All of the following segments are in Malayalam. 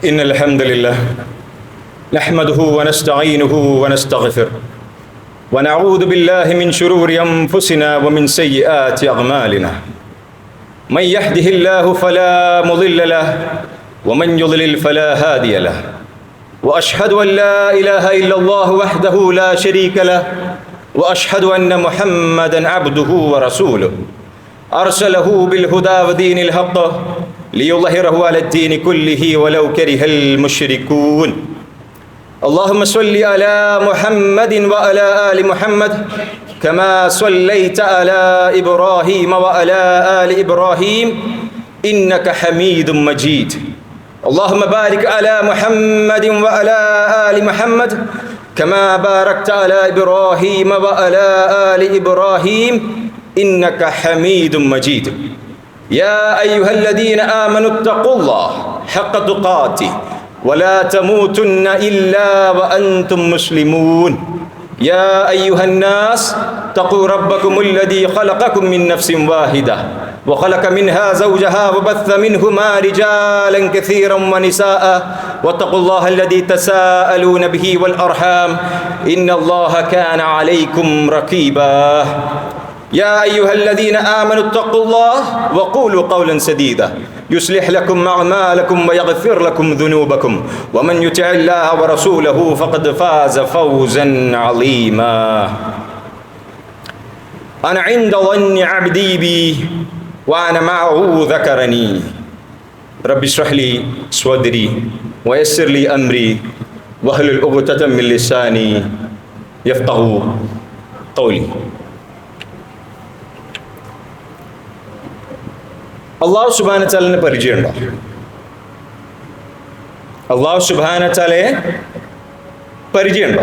إن الحمد لله نحمده ونستعينه ونستغفره ونعوذ بالله من شرور أنفسنا ومن سيئات أعمالنا من يهده الله فلا مضل له ومن يضلل فلا هادي له وأشهد أن لا إله إلا الله وحده لا شريك له وأشهد أن محمدا عبده ورسوله أرسله بالهدى ودين الحق ليظهره على الدين كله ولو كره المشركون اللهم صل على محمد وعلى آل محمد كما صليت على إبراهيم وعلى آل إبراهيم إنك حميد مجيد اللهم بارك على محمد وعلى آل محمد كما باركت على إبراهيم وعلى آل إبراهيم إنك حميد مجيد يا أيها الذين آمنوا اتقوا الله حق تقاته ولا تموتن إلا وأنتم مسلمون يا أيها الناس اتقوا ربكم الذي خلقكم من نفس واحدة وخلق منها زوجها وبث منهما رجالا كثيرا ونساء واتقوا الله الذي تساءلون به والأرحام إن الله كان عليكم رقيبا يا أيها الذين آمنوا اتقوا الله وقولوا قولا سديدا يصلح لكم أعمالكم ويغفر لكم ذنوبكم ومن يطع الله ورسوله فقد فاز فوزا عظيما أنا عند ظن عبدي بي وأنا معه ذكرني رب اشرح لي صدري ويسر لي أمري واحلل عقدة من لساني يفقهوا قولي അള്ളാഹു സുബ്ഹാനഹു വ തആലയെ പരിചയമുണ്ടോ? അള്ളാഹു സുബ്ഹാനഹു വ തആലയെ പരിചയമുണ്ടോ?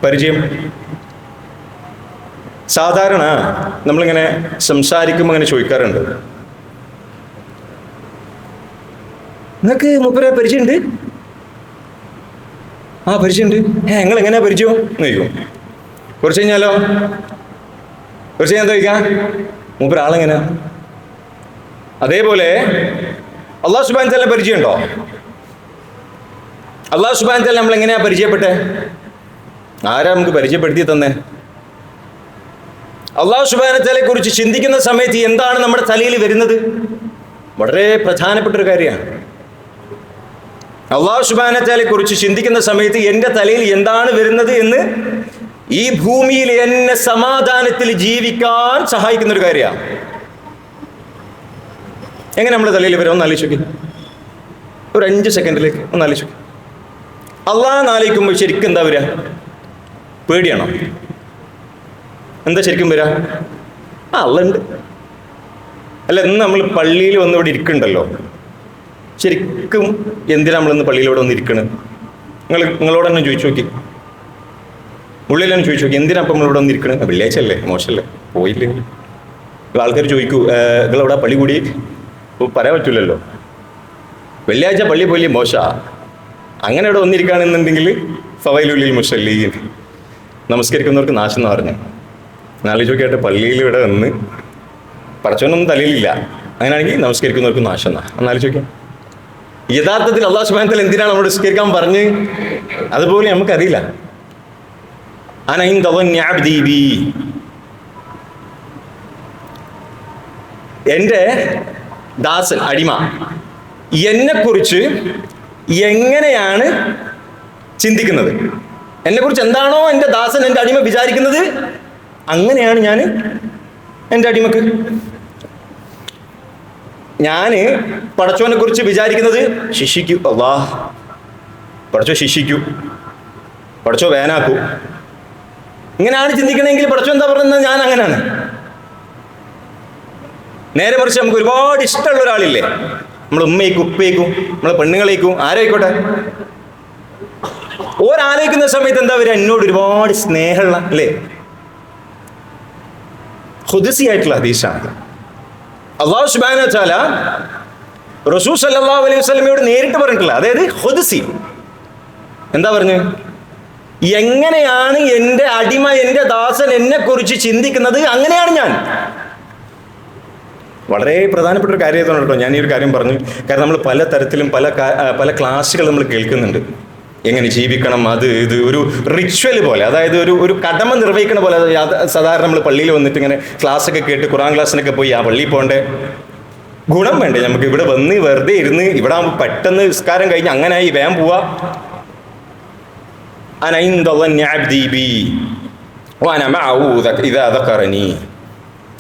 പരിചയം സാധാരണ നമ്മളിങ്ങനെ സംസാരിക്കുമ്പോൾ അങ്ങനെ ചോദിക്കാറുണ്ട്, നിങ്ങൾക്ക് മൂപ്പരെ പരിചയമുണ്ട്? ആ പരിചയമുണ്ട്. നിങ്ങൾ എങ്ങനെയാ പരിചയം എന്ന് ചോദിക്കും. കുറച്ച് കഴിഞ്ഞാലോ കുറച്ച് കഴിഞ്ഞാൽ എന്താ ചോദിക്കാം, മൂപ്പര് ആളെങ്ങനെയാ? അതേപോലെ അള്ളാഹു സുബ്ഹാനഹു വ തആലയെ പരിചയമുണ്ടോ? അള്ളാഹു സുബ്ഹാനഹു വ തആല നമ്മൾ എങ്ങനെയാ പരിചയപ്പെട്ടെ? ആരാ നമുക്ക് പരിചയപ്പെടുത്തി തന്നെ? അള്ളാഹു സുബ്ഹാനഹു വ തആലയെ കുറിച്ച് ചിന്തിക്കുന്ന സമയത്ത് എന്താണ് നമ്മുടെ തലയിൽ വരുന്നത്? വളരെ പ്രധാനപ്പെട്ട ഒരു കാര്യമാണ്. അള്ളാഹു സുബ്ഹാനഹു വ തആലയെ കുറിച്ച് ചിന്തിക്കുന്ന സമയത്ത് എൻ്റെ തലയിൽ എന്താണ് വരുന്നത് എന്ന് ഈ ഭൂമിയിൽ എന്നെ സമാധാനത്തിൽ ജീവിക്കാൻ സഹായിക്കുന്ന ഒരു കാര്യമാണ്. എങ്ങനെ നമ്മുടെ തലയിൽ വരും? ഒന്ന് ആലോചിക്കും. ഒരു 5 സെക്കൻഡിലേക്ക് ഒന്ന് ആലോചിക്കും. അള്ളാഹ് ആലോചിക്കുമ്പോൾ ശരിക്കും എന്താ വരിക? പേടിയാണോ? എന്താ ശരിക്കും വരിക? അള്ളാഹ് ഉണ്ട്. അല്ല, ഇന്ന് നമ്മൾ പള്ളിയിൽ വന്ന് ഇവിടെ ഇരിക്കുന്നുണ്ടല്ലോ, ശരിക്കും എന്തിനാ നമ്മളിന്ന് പള്ളിയിലൂടെ വന്ന് ഇരിക്കണത്? നിങ്ങളോട് തന്നെ ചോദിച്ചു നോക്കി, ഉള്ളിൽ തന്നെ ചോദിച്ചു നോക്കി, എന്തിനാ അപ്പം നമ്മളിവിടെ വന്ന് ഇരിക്കണത്? വെള്ളിയാഴ്ച അല്ലേ, മോശമല്ലേ, പോയില്ലേ? ആൾക്കാർ ചോദിക്കൂ, നിങ്ങളവിടെ പള്ളി കൂടി പറയാൻ പറ്റില്ലല്ലോ, വെള്ളിയാഴ്ച പള്ളി പോയി മോശ, അങ്ങനെ ഇവിടെ വന്നിരിക്കുകയാണെന്നുണ്ടെങ്കിൽ ഫവൈലുൽ മുസല്ലീൻ, നമസ്കരിക്കുന്നവർക്ക് നാശം എന്ന് പറഞ്ഞു. നാളെ ചോദിക്കട്ടെ, പള്ളിയിൽ ഇവിടെ വന്ന് പടച്ചവനൊന്നും തലയിലില്ല, അങ്ങനെയാണെങ്കിൽ നമസ്കരിക്കുന്നവർക്ക് നാശം എന്നാ. എന്നാലും ചോദിക്കാം, യഥാർത്ഥത്തിൽ അല്ലാഹു സുബ്ഹാനഹു വ തആല എന്തിനാണ് നമ്മൾ നമസ്കരിക്കാൻ പറഞ്ഞ്? അതുപോലെ നമുക്കറിയില്ല. അന ഇൻദ ظني عبدي بي, എൻ്റെ ദാസൻ, അടിമ എന്നെക്കുറിച്ച് എങ്ങനെയാണ് ചിന്തിക്കുന്നത്, എന്നെക്കുറിച്ച് എന്താണോ എൻ്റെ ദാസൻ, എൻ്റെ അടിമ വിചാരിക്കുന്നത്, അങ്ങനെയാണ് ഞാൻ എൻ്റെ അടിമക്ക്. ഞാൻ പടച്ചോനെ കുറിച്ച് വിചാരിക്കുന്നത് ശിക്ഷിക്കൂ, അല്ലാഹ് പടച്ചോ ശിക്ഷിക്കൂ, പടച്ചോ വേനാക്കൂ, ഇങ്ങനെയാണ് ചിന്തിക്കണമെങ്കിൽ പടച്ചോ എന്താ പറയുന്നത്? ഞാൻ അങ്ങനെയാണ്. നേരെ മറിച്ച് നമുക്ക് ഒരുപാട് ഇഷ്ടമുള്ള ഒരാളില്ലേ, നമ്മൾ ഉമ്മയ്ക്കും ഉപ്പയ്ക്കും നമ്മളെ പെണ്ണുങ്ങളേക്കും ആരായിക്കോട്ടെ, ഓരാലോചിക്കുന്ന സമയത്ത് എന്താ വരിക? എന്നോട് ഒരുപാട് സ്നേഹമുള്ള, അല്ലേ, ഖുദ്സി ആയിട്ടുള്ള ഹദീസാണ്. അല്ലാഹു സുബ്ഹാനഹു വ തആല റസൂൽ സല്ലല്ലാഹു അലൈഹി വസല്ലമയോട് നേരിട്ട് പറഞ്ഞിട്ടില്ല. അതായത് ഖുദ്സി എന്താ പറഞ്ഞു? എങ്ങനെയാണ് എൻ്റെ അടിമ, എൻ്റെ ദാസൻ എന്നെ കുറിച്ച് ചിന്തിക്കുന്നത്, അങ്ങനെയാണ് ഞാൻ. വളരെ പ്രധാനപ്പെട്ട ഒരു കാര്യമായതുകൊണ്ട് കേട്ടോ ഞാൻ ഈ ഒരു കാര്യം പറഞ്ഞു. കാരണം നമ്മൾ പല തരത്തിലും പല ക്ലാസ്സുകൾ നമ്മൾ കേൾക്കുന്നുണ്ട്. എങ്ങനെ ജീവിക്കണം, അത് ഇത് ഒരു റിച്വൽ പോലെ, അതായത് ഒരു കടമ നിർവഹിക്കണ പോലെ. സാധാരണ നമ്മൾ പള്ളിയിൽ വന്നിട്ട് ഇങ്ങനെ ക്ലാസ്സൊക്കെ കേട്ട് ഖുർആൻ ക്ലാസ്സിനൊക്കെ പോയി ആ പള്ളിയിൽ പോകണ്ടേ, ഗുണം വേണ്ടേ നമുക്ക്? ഇവിടെ വന്ന് വെറുതെ ഇരുന്ന് ഇവിടെ ആകുമ്പോൾ പെട്ടെന്ന് നിസ്കാരം കഴിഞ്ഞ് അങ്ങനായി വേഗം പോവാ.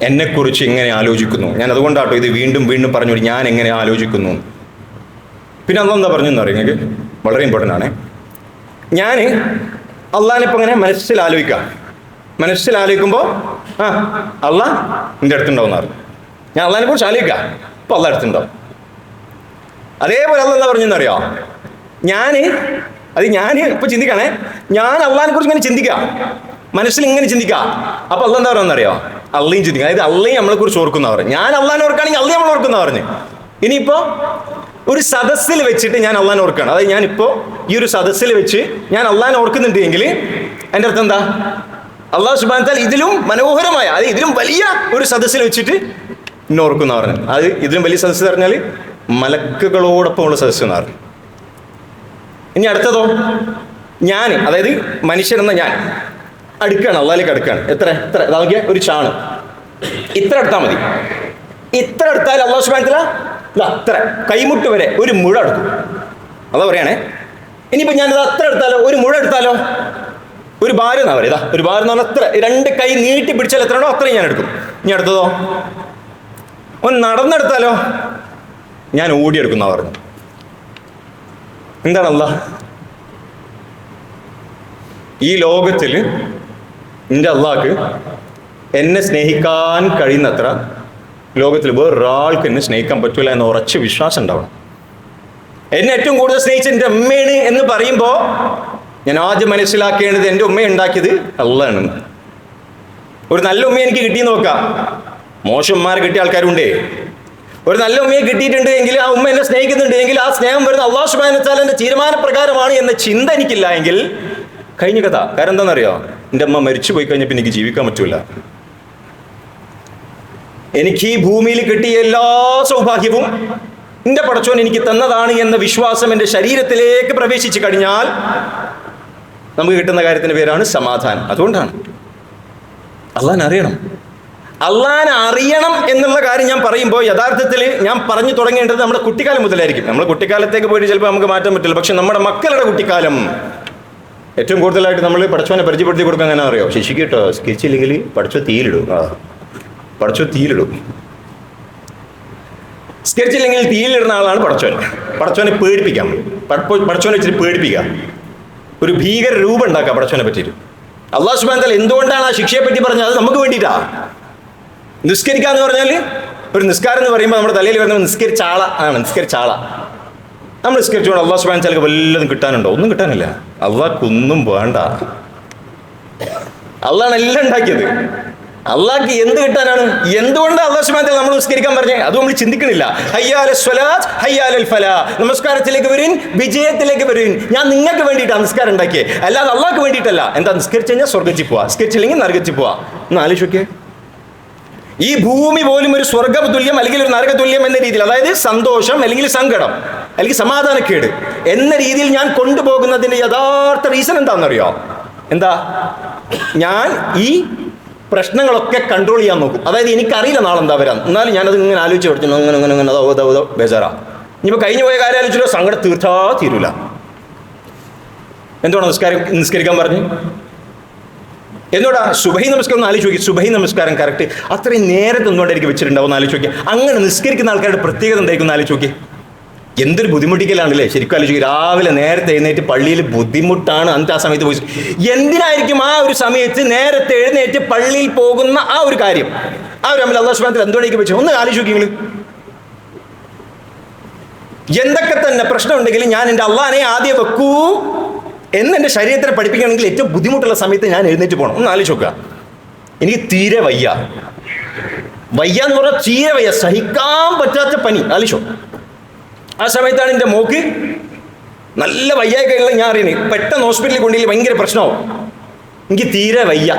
എന്നെക്കുറിച്ച് ഇങ്ങനെ ആലോചിക്കുന്നു ഞാൻ. അതുകൊണ്ടാട്ടോ ഇത് വീണ്ടും വീണ്ടും പറഞ്ഞു, ഞാൻ എങ്ങനെ ആലോചിക്കുന്നു. പിന്നെ അതെന്താ പറഞ്ഞെന്ന് പറയും നിങ്ങൾക്ക്, വളരെ ഇമ്പോർട്ടൻ്റ് ആണ്. ഞാൻ അള്ളാഹിനിപ്പോൾ ഇങ്ങനെ മനസ്സിലാലോചിക്കുമ്പോൾ അള്ളാഹ് എൻ്റെ അടുത്തുണ്ടാവും എന്ന് പറഞ്ഞു. ഞാൻ അള്ളാഹിനെ കുറിച്ച് ആലോചിക്കാം, അപ്പോൾ അള്ളാഹ് അടുത്തുണ്ടാവും. അതേപോലെ അള്ളാഹ് എന്താ പറഞ്ഞെന്നറിയോ, ഞാൻ ഇപ്പോൾ ചിന്തിക്കണേ, ഞാൻ അള്ളാഹിനെ കുറിച്ച് ഇങ്ങനെ ചിന്തിക്കാം, മനസ്സിൽ ഇങ്ങനെ ചിന്തിക്കാം. അപ്പോൾ അള്ളാഹ് എന്താ പറയുന്നറിയോ, അള്ളയും ചിന്തിക്കാം. അതായത് അള്ളയും നമ്മളെ കുറിച്ച് ഓർക്കുന്ന പറഞ്ഞു. ഞാൻ അള്ളാഹിനെ ഓർക്കുകയാണെങ്കിൽ അള്ളയും നമ്മൾ ഓർക്കുന്ന പറഞ്ഞു. ഇനിയിപ്പോൾ ഒരു സദസ്സിൽ വെച്ചിട്ട് ഞാൻ അള്ളാഹിനെ ഓർക്കുകയാണ്, അതായത് ഞാനിപ്പോൾ ഈ ഒരു സദസ്സിൽ വെച്ച് ഞാൻ അള്ളാഹിനെ ഓർക്കുന്നുണ്ട് എങ്കിൽ എൻ്റെ അർത്ഥം എന്താ, അള്ളാഹു സുബ്ഹാനഹു വ തആല ഇതിലും മനോഹരമായ, അത് ഇതിലും വലിയ ഒരു സദസ്സിൽ വെച്ചിട്ട് ഇന്നെ ഓർക്കുന്ന പറഞ്ഞു. അത് ഇതിലും വലിയ സദസ്സ് പറഞ്ഞാൽ മലക്കുകളോടൊപ്പമുള്ള സദസ്സ് എന്ന് പറഞ്ഞു. ഇനി അടുത്തതോ, ഞാൻ, അതായത് മനുഷ്യൻ എന്ന ഞാൻ അടുക്കാണ്, അള്ളാഹിലേക്ക് അടുക്കാണ്. എത്ര നോക്കിയാൽ ഒരു ചാണ് ഇത്ര എടുത്താൽ മതി. ഇത്ര എടുത്താൽ അള്ളാഹു സുബ്ഹാനഹു വ തആല അത്ര കൈമുട്ട് വരെ ഒരു മുഴ എടുക്കും. അതാ പറയണേ. ഇനിയിപ്പോൾ ഞാനിത് അത്ര എടുത്താലോ, ഒരു മുഴ എടുത്താലോ, ഒരു ഭാരം എന്നാ പറയുക, ഒരു ഭാരം എന്ന് പറഞ്ഞാൽ അത്ര, രണ്ട് കൈ നീട്ടി പിടിച്ചാൽ എത്രയാണോ അത്രയും ഞാൻ എടുക്കും. ഇനി അടുത്തതോ, ഒന്ന് നടന്നെടുത്താലോ, ഞാൻ ഓടിയെടുക്കുന്ന പറഞ്ഞു. എന്താണ് അല്ലാഹ് ഈ ലോകത്തിൽ എൻ്റെ അള്ളാഹ്ക്ക് എന്നെ സ്നേഹിക്കാൻ കഴിയുന്നത്ര ലോകത്തിൽ വേറൊരാൾക്ക് എന്നെ സ്നേഹിക്കാൻ പറ്റൂല എന്ന ഉറച്ച വിശ്വാസം ഉണ്ടാവണം. എന്നെ ഏറ്റവും കൂടുതൽ സ്നേഹിച്ച എൻ്റെ ഉമ്മയാണ് എന്ന് പറയുമ്പോൾ ഞാൻ ആദ്യം മനസ്സിലാക്കേണ്ടത് എൻ്റെ ഉമ്മ ഉണ്ടാക്കിയത് അള്ളാഹാണ്. ഒരു നല്ല ഉമ്മയെ എനിക്ക് കിട്ടിയെന്ന് നോക്കാം, മോശം ഉമ്മാരെ കിട്ടിയ ആൾക്കാരുണ്ടേ. ഒരു നല്ല ഉമ്മയെ കിട്ടിയിട്ടുണ്ട് എങ്കിൽ, ആ ഉമ്മ എന്നെ സ്നേഹിക്കുന്നുണ്ട് എങ്കിൽ, ആ സ്നേഹം വരുന്ന അല്ലാഹു സുബ്ഹാനഹു വ തആലയുടെ തീരുമാനപ്രകാരമാണ് എന്ന ചിന്ത എനിക്കില്ല എങ്കിൽ കഴിഞ്ഞ കഥ. കാരണം എന്താണെന്നറിയോ, എൻ്റെ അമ്മ മരിച്ചു പോയി കഴിഞ്ഞപ്പോൾ എനിക്ക് ജീവിക്കാൻ പറ്റൂല. എനിക്ക് ഈ ഭൂമിയിൽ കിട്ടിയ എല്ലാ സൗഭാഗ്യവും എൻ്റെ പടച്ചോൻ എനിക്ക് തന്നതാണ് എന്ന വിശ്വാസം എൻ്റെ ശരീരത്തിലേക്ക് പ്രവേശിച്ചു കഴിഞ്ഞാൽ നമുക്ക് കിട്ടുന്ന കാര്യത്തിൻ്റെ പേരാണ് സമാധാനം. അതുകൊണ്ടാണ് അള്ളാഹിനെ അറിയണം. അള്ളാഹിനെ അറിയണം എന്നുള്ള കാര്യം ഞാൻ പറയുമ്പോൾ യഥാർത്ഥത്തിൽ ഞാൻ പറഞ്ഞു തുടങ്ങേണ്ടത് നമ്മുടെ കുട്ടിക്കാലം മുതലായിരിക്കും. നമ്മൾ കുട്ടിക്കാലത്തേക്ക് പോയിട്ട് ചിലപ്പോൾ നമുക്ക് മാറ്റാൻ പറ്റില്ല. പക്ഷെ നമ്മുടെ മക്കളുടെ കുട്ടിക്കാലം ഏറ്റവും കൂടുതലായിട്ട് നമ്മൾ പടച്ചോനെ പരിചയപ്പെടുത്തി കൊടുക്കാൻ അങ്ങനെ അറിയോ, ശിശിക്ക് കേട്ടോ സ്കിച്ചില്ലെങ്കിൽ പഠിച്ചോ തീയിലിടും, പഠിച്ചോ തീയിലിടും. സ്കെച്ചില്ലെങ്കിൽ തീയിലിടുന്ന ആളാണ് പടച്ചോൻ. പടച്ചോനെ പേടിപ്പിക്കാം, പടച്ചോനെ വെച്ചിട്ട് പേടിപ്പിക്കുക, ഒരു ഭീകര രൂപം ഉണ്ടാക്കുക പടച്ചോനെ പറ്റിയിട്ട്. അല്ലാഹു സുബ്ഹാനഹു വ തആല എന്തുകൊണ്ടാണ് ആ ശിക്ഷയെ പറ്റി പറഞ്ഞത്? അത് നമുക്ക് വേണ്ടിയിട്ടാ. നിസ്കരിക്കുക എന്ന് പറഞ്ഞാൽ, ഒരു നിസ്കാരം എന്ന് പറയുമ്പോൾ നമ്മുടെ തലയിൽ വരുന്നത് നിസ്കരിച്ചാള ആണ്. നിസ്കരിച്ചാള നമ്മൾ നിസ്കരിച്ചുകൊണ്ട് അല്ലാഹു സുബ്ഹാനഹു വ തആലക്ക് വല്ലതും കിട്ടാനുണ്ടോ? ഒന്നും കിട്ടാനില്ല. അള്ളാഹ്ക്കൊന്നും വേണ്ട. അള്ളാഹാണ് എല്ലാം ഉണ്ടാക്കിയത്. അള്ളാഹ്ക്ക് എന്ത് കിട്ടാനാണ്? എന്തുകൊണ്ട് അല്ലാഹു സുബ്ഹാനഹു വ തആല നമ്മൾ നിസ്കരിക്കാൻ പറഞ്ഞേ? അത് നമ്മൾ ചിന്തിക്കണില്ല. ഹയ്യ അലൽ സ്വലാത്ത് ഹയ്യ അലൽ ഫലാഹ്, നമസ്കാരത്തിലേക്ക് വരും, വിജയത്തിലേക്ക് വരും. ഞാൻ നിങ്ങൾക്ക് വേണ്ടിയിട്ടാണ് നിസ്കാരം ഉണ്ടാക്കിയത്, അല്ലാതെ അള്ളാഹ്ക്ക് വേണ്ടിയിട്ടല്ല. എന്താ, നിസ്കരിച്ചു കഴിഞ്ഞാൽ സ്വർഗ്ഗത്തിൽ പോവാ, നിസ്കരിച്ചില്ലെങ്കിൽ നരകത്തിൽ പോവാ. ഒന്ന് ആലോചിക്കേ, ഈ ഭൂമി പോലും ഒരു സ്വർഗ്ഗ തുല്യം അല്ലെങ്കിൽ ഒരു നരക തുല്യം എന്ന രീതിയിൽ, അതായത് സന്തോഷം അല്ലെങ്കിൽ സങ്കടം അല്ലെങ്കിൽ സമാധാനക്കേട് എന്ന രീതിയിൽ ഞാൻ കൊണ്ടുപോകുന്നതിന്റെ യഥാർത്ഥ റീസൺ എന്താണെന്നറിയോ? എന്താ, ഞാൻ ഈ പ്രശ്നങ്ങളൊക്കെ കൺട്രോൾ ചെയ്യാൻ നോക്കും. അതായത് എനിക്കറിയില്ല നാളെ എന്താ വരാൻ, എന്നാലും ഞാനത് ഇങ്ങനെ ആലോചിച്ച് പഠിച്ചു, അങ്ങനെ അതോ ബേജാറാ. ഇനിയിപ്പോൾ കഴിഞ്ഞു പോയ കാര്യം ആലോചിച്ചോ, സങ്കടം തീരൂല. എന്തുകൊണ്ടാണ് നിസ്കരിക്കാൻ പറഞ്ഞു? എന്നോടാ സുബഹി നമസ്കാരം ഒന്ന് ആലോചിച്ച് നോക്കി. സുബഹി നമസ്കാരം കറക്റ്റ് അത്രയും നേരത്തെ എന്തുകൊണ്ടായിരിക്കും വെച്ചിട്ടുണ്ടാവും എന്ന് ആലോചിച്ച് നോക്കി. അങ്ങനെ നിസ്കരിക്കുന്ന ആൾക്കാരുടെ പ്രത്യേകത എന്തായിരിക്കും എന്ന് ആലോചിച്ച് നോക്കി. എന്തൊരു ബുദ്ധിമുട്ടിക്കലാണല്ലേ ശരിക്കും ആലോചിക്കുക. രാവിലെ നേരത്തെ എഴുന്നേറ്റ് പള്ളിയിൽ ബുദ്ധിമുട്ടാണ്. അന്നത്തെ ആ സമയത്ത് പോയി എന്തിനായിരിക്കും ആ ഒരു സമയത്ത് നേരത്തെ എഴുന്നേറ്റ് പള്ളിയിൽ പോകുന്ന ആ ഒരു കാര്യം, ആ ഒരു അമൽ അല്ലാഹു സുബ്ഹാനഹു വ തആല എന്തുകൊണ്ടായിരിക്കും വെച്ചു? ഒന്ന് ആലോചിച്ച് നോക്കി നിങ്ങൾ. എന്തൊക്കെ തന്നെ പ്രശ്നം ഉണ്ടെങ്കിലും ഞാൻ എൻ്റെ അള്ളാഹിനെ ആദ്യം വെക്കൂ എന്നെൻ്റെ ശരീരത്തിനെ പഠിപ്പിക്കുകയാണെങ്കിൽ ഏറ്റവും ബുദ്ധിമുട്ടുള്ള സമയത്ത് ഞാൻ എഴുന്നേറ്റ് പോകണം. ഒന്ന് ആലോചിച്ച് നോക്കുക. എനിക്ക് തീരെ വയ്യ എന്ന് പറഞ്ഞാൽ തീരെ വയ്യ, സഹിക്കാൻ പറ്റാത്ത പനി. ആലോചിച്ചോ, ആ സമയത്താണ് എൻ്റെ മോക്ക് നല്ല വയ്യായ്കയുള്ള ഞാൻ അറിയണേ. പെട്ടെന്ന് ഹോസ്പിറ്റലിൽ കൊണ്ടുപോയി ഭയങ്കര പ്രശ്നമാവും. എനിക്ക് തീരെ വയ്യ,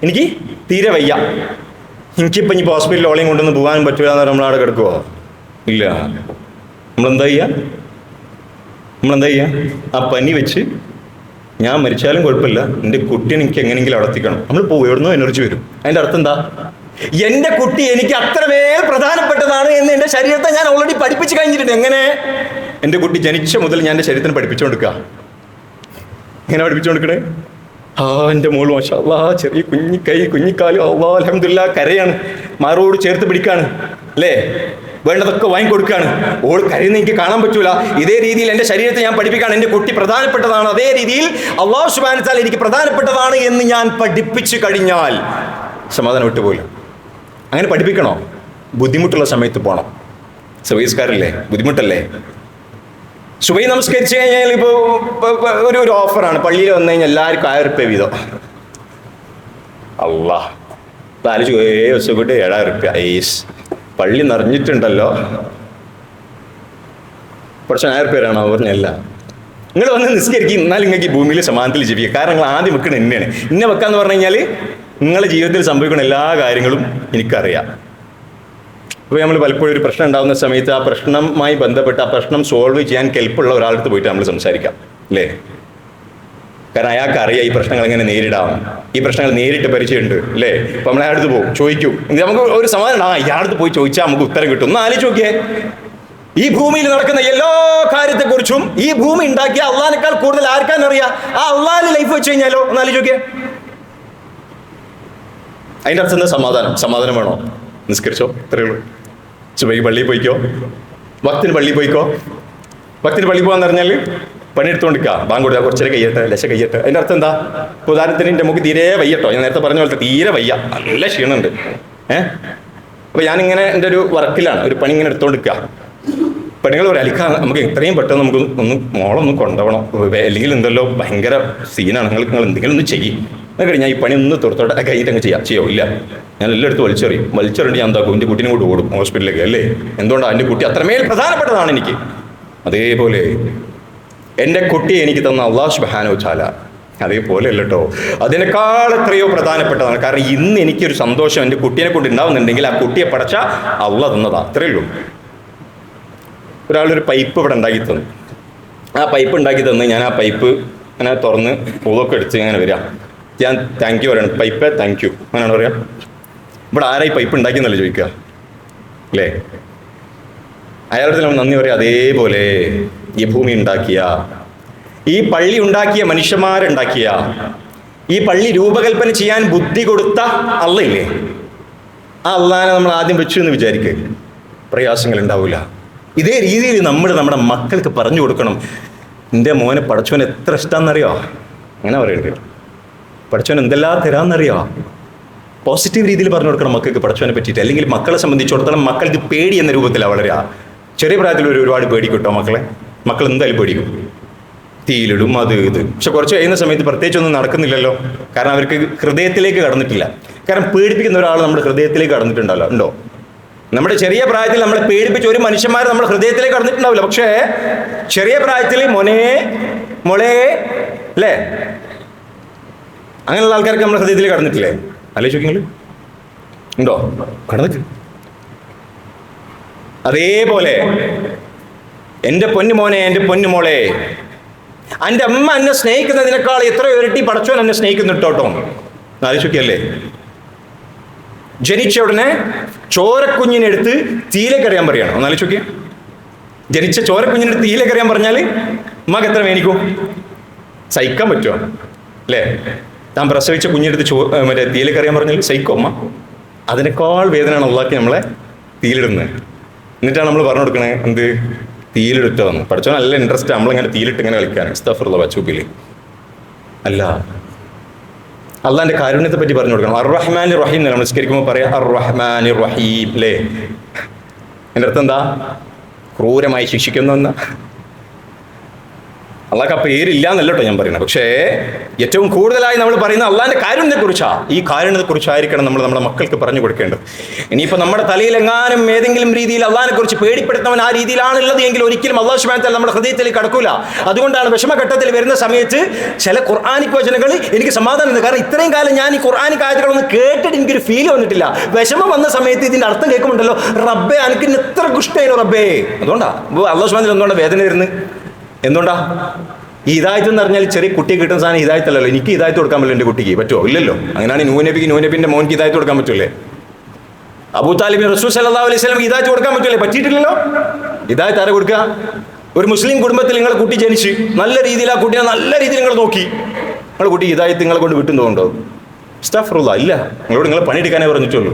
എനിക്ക് തീരെ വയ്യ. എനിക്കിപ്പോൾ ഇനി ഹോസ്പിറ്റലിൽ ഓളയും കൊണ്ടൊന്ന് പോകാൻ പറ്റില്ല എന്ന് നമ്മളവിടെ കിടക്കുമോ? ഇല്ല. നമ്മളെന്താ ചെയ്യുക? ആ പനി വെച്ച് ഞാൻ മരിച്ചാലും കുഴപ്പമില്ല, എൻ്റെ കുട്ടീനെ എനിക്ക് എങ്ങനെയെങ്കിലും അടത്തിക്കണം. നമ്മൾ പോകും, എവിടുന്നോ എനർജി വരും. അതിൻ്റെ അർത്ഥം എന്താ? എൻ്റെ കുട്ടി എനിക്ക് അത്രമേൽ പ്രധാനപ്പെട്ടതാണ് എന്ന് എൻ്റെ ശരീരത്തെ ഞാൻ ഓൾറെഡി പഠിപ്പിച്ച് കഴിഞ്ഞിട്ടുണ്ട്. എങ്ങനെ? എൻ്റെ കുട്ടി ജനിച്ച മുതൽ ഞാൻ എൻ്റെ ശരീരത്തിന് പഠിപ്പിച്ചുകൊടുക്കുക. എങ്ങനെ പഠിപ്പിച്ചുകൊടുക്കണേ? എൻ്റെ മോള് മാഷാ അല്ലാ, ചെറിയ കുഞ്ഞിക്കൈ കുഞ്ഞിക്കാലും, അല്ലാ അൽഹംദുലില്ലാ, കരയാണ്, മാറോട് ചേർത്ത് പിടിക്കാണ്, അല്ലേ? വേണ്ടതൊക്കെ വാങ്ങിക്കൊടുക്കുകയാണ്. ഓൾ കരയുന്ന എനിക്ക് കാണാൻ പറ്റൂല. ഇതേ രീതിയിൽ എൻ്റെ ശരീരത്തെ ഞാൻ പഠിപ്പിക്കുകയാണ്. എൻ്റെ കുട്ടി പ്രധാനപ്പെട്ടതാണ്, അതേ രീതിയിൽ അല്ലാഹു സുബ്ഹാനഹു വ തആല എനിക്ക് പ്രധാനപ്പെട്ടതാണ് എന്ന് ഞാൻ പഠിപ്പിച്ചു കഴിഞ്ഞാൽ സമാധാനം വിട്ടുപോയില്ല. അങ്ങനെ പഠിപ്പിക്കണോ? ബുദ്ധിമുട്ടുള്ള സമയത്ത് പോകണം. സർവീസുകാരല്ലേ, ബുദ്ധിമുട്ടല്ലേ? സുബൈ നമസ്കരിച്ച് കഴിഞ്ഞാൽ ഇപ്പോൾ ഒരു ഓഫറാണ്, പള്ളിയിൽ വന്നു കഴിഞ്ഞാൽ എല്ലാവർക്കും 1000 രൂപ വീതം. അല്ലാ, ആലോചിച്ച് 7,000 രൂപ. പള്ളി നിറഞ്ഞിട്ടുണ്ടല്ലോ. കുറച്ച് 1000 പേരാണോ? പറഞ്ഞല്ല, നിങ്ങൾ വന്ന് നിസ്കരിക്കും, എന്നാൽ നിങ്ങൾക്ക് ഈ ഭൂമിയിൽ സമാധാനത്തിൽ ജീവിക്കുക. കാരണം നിങ്ങൾ ആദ്യം വെക്കുന്നത് എന്നെയാണ്. ഇന്നെ വെക്കാന്ന് പറഞ്ഞു കഴിഞ്ഞാൽ നിങ്ങളുടെ ജീവിതത്തിൽ സംഭവിക്കുന്ന എല്ലാ കാര്യങ്ങളും എനിക്കറിയാം. അപ്പോൾ നമ്മൾ പലപ്പോഴും ഒരു പ്രശ്നം ഉണ്ടാകുന്ന സമയത്ത് ആ പ്രശ്നവുമായി ബന്ധപ്പെട്ട് ആ പ്രശ്നം സോൾവ് ചെയ്യാൻ കെൽപ്പുള്ള ഒരാളടുത്ത് പോയിട്ട് നമ്മൾ സംസാരിക്കാം, അല്ലേ? കാരണം അയാൾക്ക് അറിയാം ഈ പ്രശ്നങ്ങൾ എങ്ങനെ നേരിടാം, ഈ പ്രശ്നങ്ങൾ നേരിട്ട് പരിചയമുണ്ട്, അല്ലേ? അപ്പം നമ്മളെ അടുത്ത് പോകും, ചോദിക്കും, നമുക്ക് ഒരു സമാധാനം. ഇയാളടുത്ത് പോയി ചോദിച്ചാൽ നമുക്ക് ഉത്തരം കിട്ടും. ഒന്ന് ആലോചിച്ച് നോക്കിയേ, ഈ ഭൂമിയിൽ നടക്കുന്ന എല്ലാ കാര്യത്തെക്കുറിച്ചും ഈ ഭൂമി ഉണ്ടാക്കിയ അള്ളാഹിനേക്കാൾ കൂടുതൽ ആർക്കാന്നറിയാം? ആ അള്ളാഹിൽ ലൈഫ് വെച്ച് കഴിഞ്ഞാലോ? ഒന്ന് ആലോചിച്ച് നോക്കിയേ. അതിൻ്റെ അർത്ഥം എന്താ? സമാധാനം വേണോ? നിസ്കരിച്ചോ, ഇത്രയേ ഉള്ളൂ. സുബൈ പള്ളിയിൽ പോയിക്കോ, വക്തിന് പള്ളിയിൽ പോയിക്കോ. വക്തിന് പള്ളിയിൽ പോകാന്ന് പറഞ്ഞാൽ പണിയെടുത്തുകൊണ്ടിരിക്കുക, ബാങ്ക് കൊടുക്കുക, കുറച്ചേരം കഴിയട്ടെ, ലശ കഴിയട്ടെ. അതിൻ്റെ അർത്ഥം എന്താ? ഉദാഹരണത്തിന് എൻ്റെ നമുക്ക് തീരെ വയ്യട്ടോ, ഞാൻ നേരത്തെ പറഞ്ഞ പോലത്തെ തീരെ വയ്യ, നല്ല ക്ഷീണമുണ്ട്. അപ്പോൾ ഞാനിങ്ങനെ എൻ്റെ ഒരു വർക്കിലാണ്, ഒരു പണി ഇങ്ങനെ എടുത്തുകൊണ്ടിരിക്കുക. പണികൾ ഒരു അലിക്കാൻ നമുക്ക് എത്രയും പെട്ടെന്ന് നമുക്ക് മോളൊന്ന് കൊണ്ടുപോകണം, അല്ലെങ്കിൽ എന്തല്ലോ ഭയങ്കര സീനാണ്, നിങ്ങൾ എന്തെങ്കിലും ഒന്ന് ചെയ്യും. അത് ഞാൻ ഈ പണി ഒന്ന് തുറത്തോടെ കഴിഞ്ഞിട്ട് അങ്ങ് ചെയ്യോ? ഇല്ല, ഞാൻ എല്ലായിടത്തും വലിച്ചെറിഞ്ഞ് ഞാൻ എന്താക്കും? എൻ്റെ കുട്ടീനെ കൂടെ ഓടും ഹോസ്പിറ്റലിലേക്ക്, അല്ലേ? എന്തുകൊണ്ടാണ്? എൻ്റെ കുട്ടി അത്രമേൽ പ്രധാനപ്പെട്ടതാണ് എനിക്ക്. അതേപോലെ എൻ്റെ കുട്ടിയെ എനിക്ക് തന്ന അല്ലാഹു സുബ്ഹാനഹു വ തആല അതേപോലെ അല്ല കേട്ടോ, അതിനേക്കാൾ എത്രയോ പ്രധാനപ്പെട്ടതാണ്. കാരണം ഇന്ന് എനിക്കൊരു സന്തോഷം എൻ്റെ കുട്ടീനെ കൊണ്ട് ഉണ്ടാവുന്നുണ്ടെങ്കിൽ ആ കുട്ടിയെ പടച്ച അള്ളാഹ് തന്നതാ, അത്രയേ ഉള്ളൂ. ഒരാളൊരു പൈപ്പ് ഇവിടെ ഉണ്ടാക്കി തന്നു. ആ പൈപ്പ് ഉണ്ടാക്കി തന്ന് ഞാൻ ആ പൈപ്പ് അങ്ങനെ തുറന്ന് പൂവൊക്കെ എടുത്ത് ഇങ്ങനെ വരിക, ഞാൻ താങ്ക് യു പറയണം. പൈപ്പ് താങ്ക് യു അങ്ങനെയാണ് പറയാം. ഇവിടെ ആരായി പൈപ്പ് ഉണ്ടാക്കിയെന്നല്ലേ ചോദിക്കുക, അല്ലേ? അയാളുടെ നമ്മൾ നന്ദി പറയാം. അതേപോലെ ഈ ഭൂമി ഉണ്ടാക്കിയ, ഈ പള്ളി ഉണ്ടാക്കിയ, മനുഷ്യന്മാരുണ്ടാക്കിയ, ഈ പള്ളി രൂപകൽപ്പന ചെയ്യാൻ ബുദ്ധി കൊടുത്ത അള്ളയില്ലേ, ആ അള്ളാനെ നമ്മൾ ആദ്യം വെച്ചു എന്ന് വിചാരിക്കുക, പ്രയാസങ്ങൾ ഉണ്ടാവില്ല. ഇതേ രീതിയിൽ നമ്മുടെ മക്കൾക്ക് പറഞ്ഞു കൊടുക്കണം. എൻ്റെ മോനെ പടച്ചോൻ എത്ര ഇഷ്ടമാണെന്നറിയോ? അങ്ങനെ പറയുന്നുണ്ട്. പടച്ചോൻ എന്തെല്ലാം തരാമെന്നറിയോ? പോസിറ്റീവ് രീതിയിൽ പറഞ്ഞു കൊടുക്കണം മക്കൾക്ക് പടച്ചോനെ പറ്റിയിട്ട്. അല്ലെങ്കിൽ മക്കളെ സംബന്ധിച്ചിടത്തോളം മക്കൾക്ക് പേടി എന്ന രൂപത്തിലാണ് വളരുക. ചെറിയ പ്രായത്തിൽ ഒരുപാട് പേടിക്കും കേട്ടോ മക്കൾ എന്തായാലും പേടിക്കും, തീയിലിടും, അത് ഇത്. പക്ഷെ കുറച്ച് കഴിയുന്ന സമയത്ത് പ്രത്യേകിച്ചൊന്നും നടക്കുന്നില്ലല്ലോ, കാരണം അവർക്ക് ഹൃദയത്തിലേക്ക് കടന്നിട്ടില്ല. കാരണം പേടിപ്പിക്കുന്ന ഒരാൾ നമ്മുടെ ഹൃദയത്തിലേക്ക് കടന്നിട്ടുണ്ടല്ലോ, ഉണ്ടോ? നമ്മുടെ ചെറിയ പ്രായത്തിൽ നമ്മളെ പേടിപ്പിച്ച ഒരു മനുഷ്യന്മാർ നമ്മുടെ ഹൃദയത്തിലേക്ക് കടന്നിട്ടുണ്ടാവില്ല. പക്ഷേ ചെറിയ പ്രായത്തിൽ മോളെ അല്ലേ, അങ്ങനെയുള്ള ആൾക്കാർക്ക് നമ്മുടെ ഹൃദയത്തിലേക്ക് കടന്നിട്ടില്ലേ? ആലോചിക്കുക, ഉണ്ടോ? കടന്നിട്ട്. അതേപോലെ എൻ്റെ പൊന്നുമോനെ, എൻ്റെ പൊന്നുമോളെ, എൻ്റെ അമ്മ എന്നെ സ്നേഹിക്കുന്നതിനേക്കാൾ എത്രയോ ഇരട്ടി പടച്ചോൻ എന്നെ സ്നേഹിക്കുന്നുണ്ടോട്ടോ. ആലോചിക്കല്ലേ? ജനിച്ച ഉടനെ ചോരക്കുഞ്ഞിനെടുത്ത് തീയിലേക്കറിയാൻ പറയണം. ഒന്ന് ആലോചിക്കുക. ജനിച്ച ചോരക്കുഞ്ഞിനെടുത്ത് തീയിലേക്കറിയാൻ പറഞ്ഞാൽ ഉമ്മക്ക് എത്ര വേനിക്കും? സഹിക്കാൻ പറ്റുമോ? അല്ലേ? താൻ പ്രസവിച്ച കുഞ്ഞിനെടുത്ത് മറ്റേ തീയിലേക്കറിയാൻ പറഞ്ഞാൽ സഹിക്കോ അമ്മ? അതിനേക്കാൾ വേദനയാണ് അള്ളാഹ് നമ്മളെ തീയിലിടുന്നത്. എന്നിട്ടാണ് നമ്മൾ പറഞ്ഞു കൊടുക്കണേ, എന്ത്? തീയിലിട്ട് വന്നു. പഠിച്ചോ നല്ല ഇൻട്രസ്റ്റ് നമ്മളിങ്ങനെ തീയിലിട്ട് ഇങ്ങനെ കളിക്കാൻ. അസ്തഗ്ഫിറുല്ലാഹ് വച്ചൂബിലി അല്ല, അള്ളാന്റെ കാരുണ്യത്തെ പറ്റി പറഞ്ഞു കൊടുക്കണം. അർ-റഹ്മാൻ റഹീം നമ്മൾ നമസ്കരിക്കുമ്പോൾ പറയാം, അർ-റഹ്മാൻ റഹീം, അല്ലേ? എൻ്റെ അർത്ഥം എന്താ? ക്രൂരമായി ശിക്ഷിക്കുന്ന. അള്ളാഹ്ക്ക് ആ പേരില്ല എന്നല്ല കേട്ടോ ഞാൻ പറയുന്നത്. പക്ഷേ ഏറ്റവും കൂടുതലായി നമ്മൾ പറയുന്ന അള്ളാഹിൻ്റെ കാരുണ്യത്തെക്കുറിച്ചാണ്. ഈ കാരുണ്യത്തെക്കുറിച്ചായിരിക്കണം നമ്മൾ നമ്മുടെ മക്കൾക്ക് പറഞ്ഞു കൊടുക്കേണ്ടത്. ഇനിയിപ്പോൾ നമ്മുടെ തലയിൽ എങ്ങാനും ഏതെങ്കിലും രീതിയിൽ അള്ളാഹിനെ കുറിച്ച് പേടിപ്പെടുത്തവൻ ആ രീതിയിലാണുള്ളത് എങ്കിൽ ഒരിക്കലും അള്ളാഹു സുബ്ഹാനഹു വ തആല നമ്മുടെ ഹൃദയത്തിലേക്ക് കടക്കൂല. അതുകൊണ്ടാണ് വിഷമഘട്ടത്തിൽ വരുന്ന സമയത്ത് ചില ഖുർആനിക് വചനങ്ങൾ എനിക്ക് സമാധാനം ഉണ്ട്. കാരണം ഇത്രയും കാലം ഞാൻ ഈ ഖുർആനിക് ആയത്തുകളൊന്നും കേട്ടിട്ട് എനിക്കൊരു ഫീൽ വന്നിട്ടില്ല. വിഷമം വന്ന സമയത്ത് ഇതിൻ്റെ അർത്ഥം കേൾക്കുമുണ്ടല്ലോ, റബ്ബേ എനിക്ക് ഇത്ര കുഷ്ടേനു റബ്ബേ. അതുകൊണ്ടാ അള്ളാഹു സുബ്ഹാനഹു വ തആല എന്തുകൊണ്ടാണ് വേദന വരുന്നത്? എന്തുകൊണ്ടാ? ഈ ഹിദായത്ത് എന്ന് പറഞ്ഞാൽ ചെറിയ കുട്ടിക്ക് കിട്ടുന്ന സാധനം ഹിദായത്തല്ലല്ലോ. എനിക്ക് ഹിദായത്ത് കൊടുക്കാൻ പറ്റില്ല, എൻ്റെ കുട്ടിക്ക് പറ്റുമോ? ഇല്ലല്ലോ. അങ്ങനെയാണെങ്കിൽ നൂനബിൻ്റെ മോൻക്ക് ഹിദായത്ത് കൊടുക്കാൻ പറ്റൂലേ? അബൂ താലിബിന് റസൂൽ സല്ലല്ലാഹു അലൈഹി വസല്ലം ഹിദായത്ത് കൊടുക്കാൻ പറ്റൂലേ? പറ്റിയിട്ടില്ലല്ലോ. ഹിദായത്ത് ആരെ കൊടുക്കുക? ഒരു മുസ്ലിം കുടുംബത്തിൽ നിങ്ങളെ കുട്ടി ജനിച്ച് നല്ല രീതിയിൽ ആ കുട്ടിയെ നല്ല രീതിയിൽ നിങ്ങൾ നോക്കി, നിങ്ങളെ കുട്ടി ഹിദായത്ത് നിങ്ങളെ കൊണ്ട് വിട്ടുന്നതുകൊണ്ടോ? അസ്തഗ്ഫിറുല്ലാഹ്, ഇല്ല. നിങ്ങളോട് നിങ്ങളെ പണിയെടുക്കാനേ പറഞ്ഞിട്ടുള്ളൂ.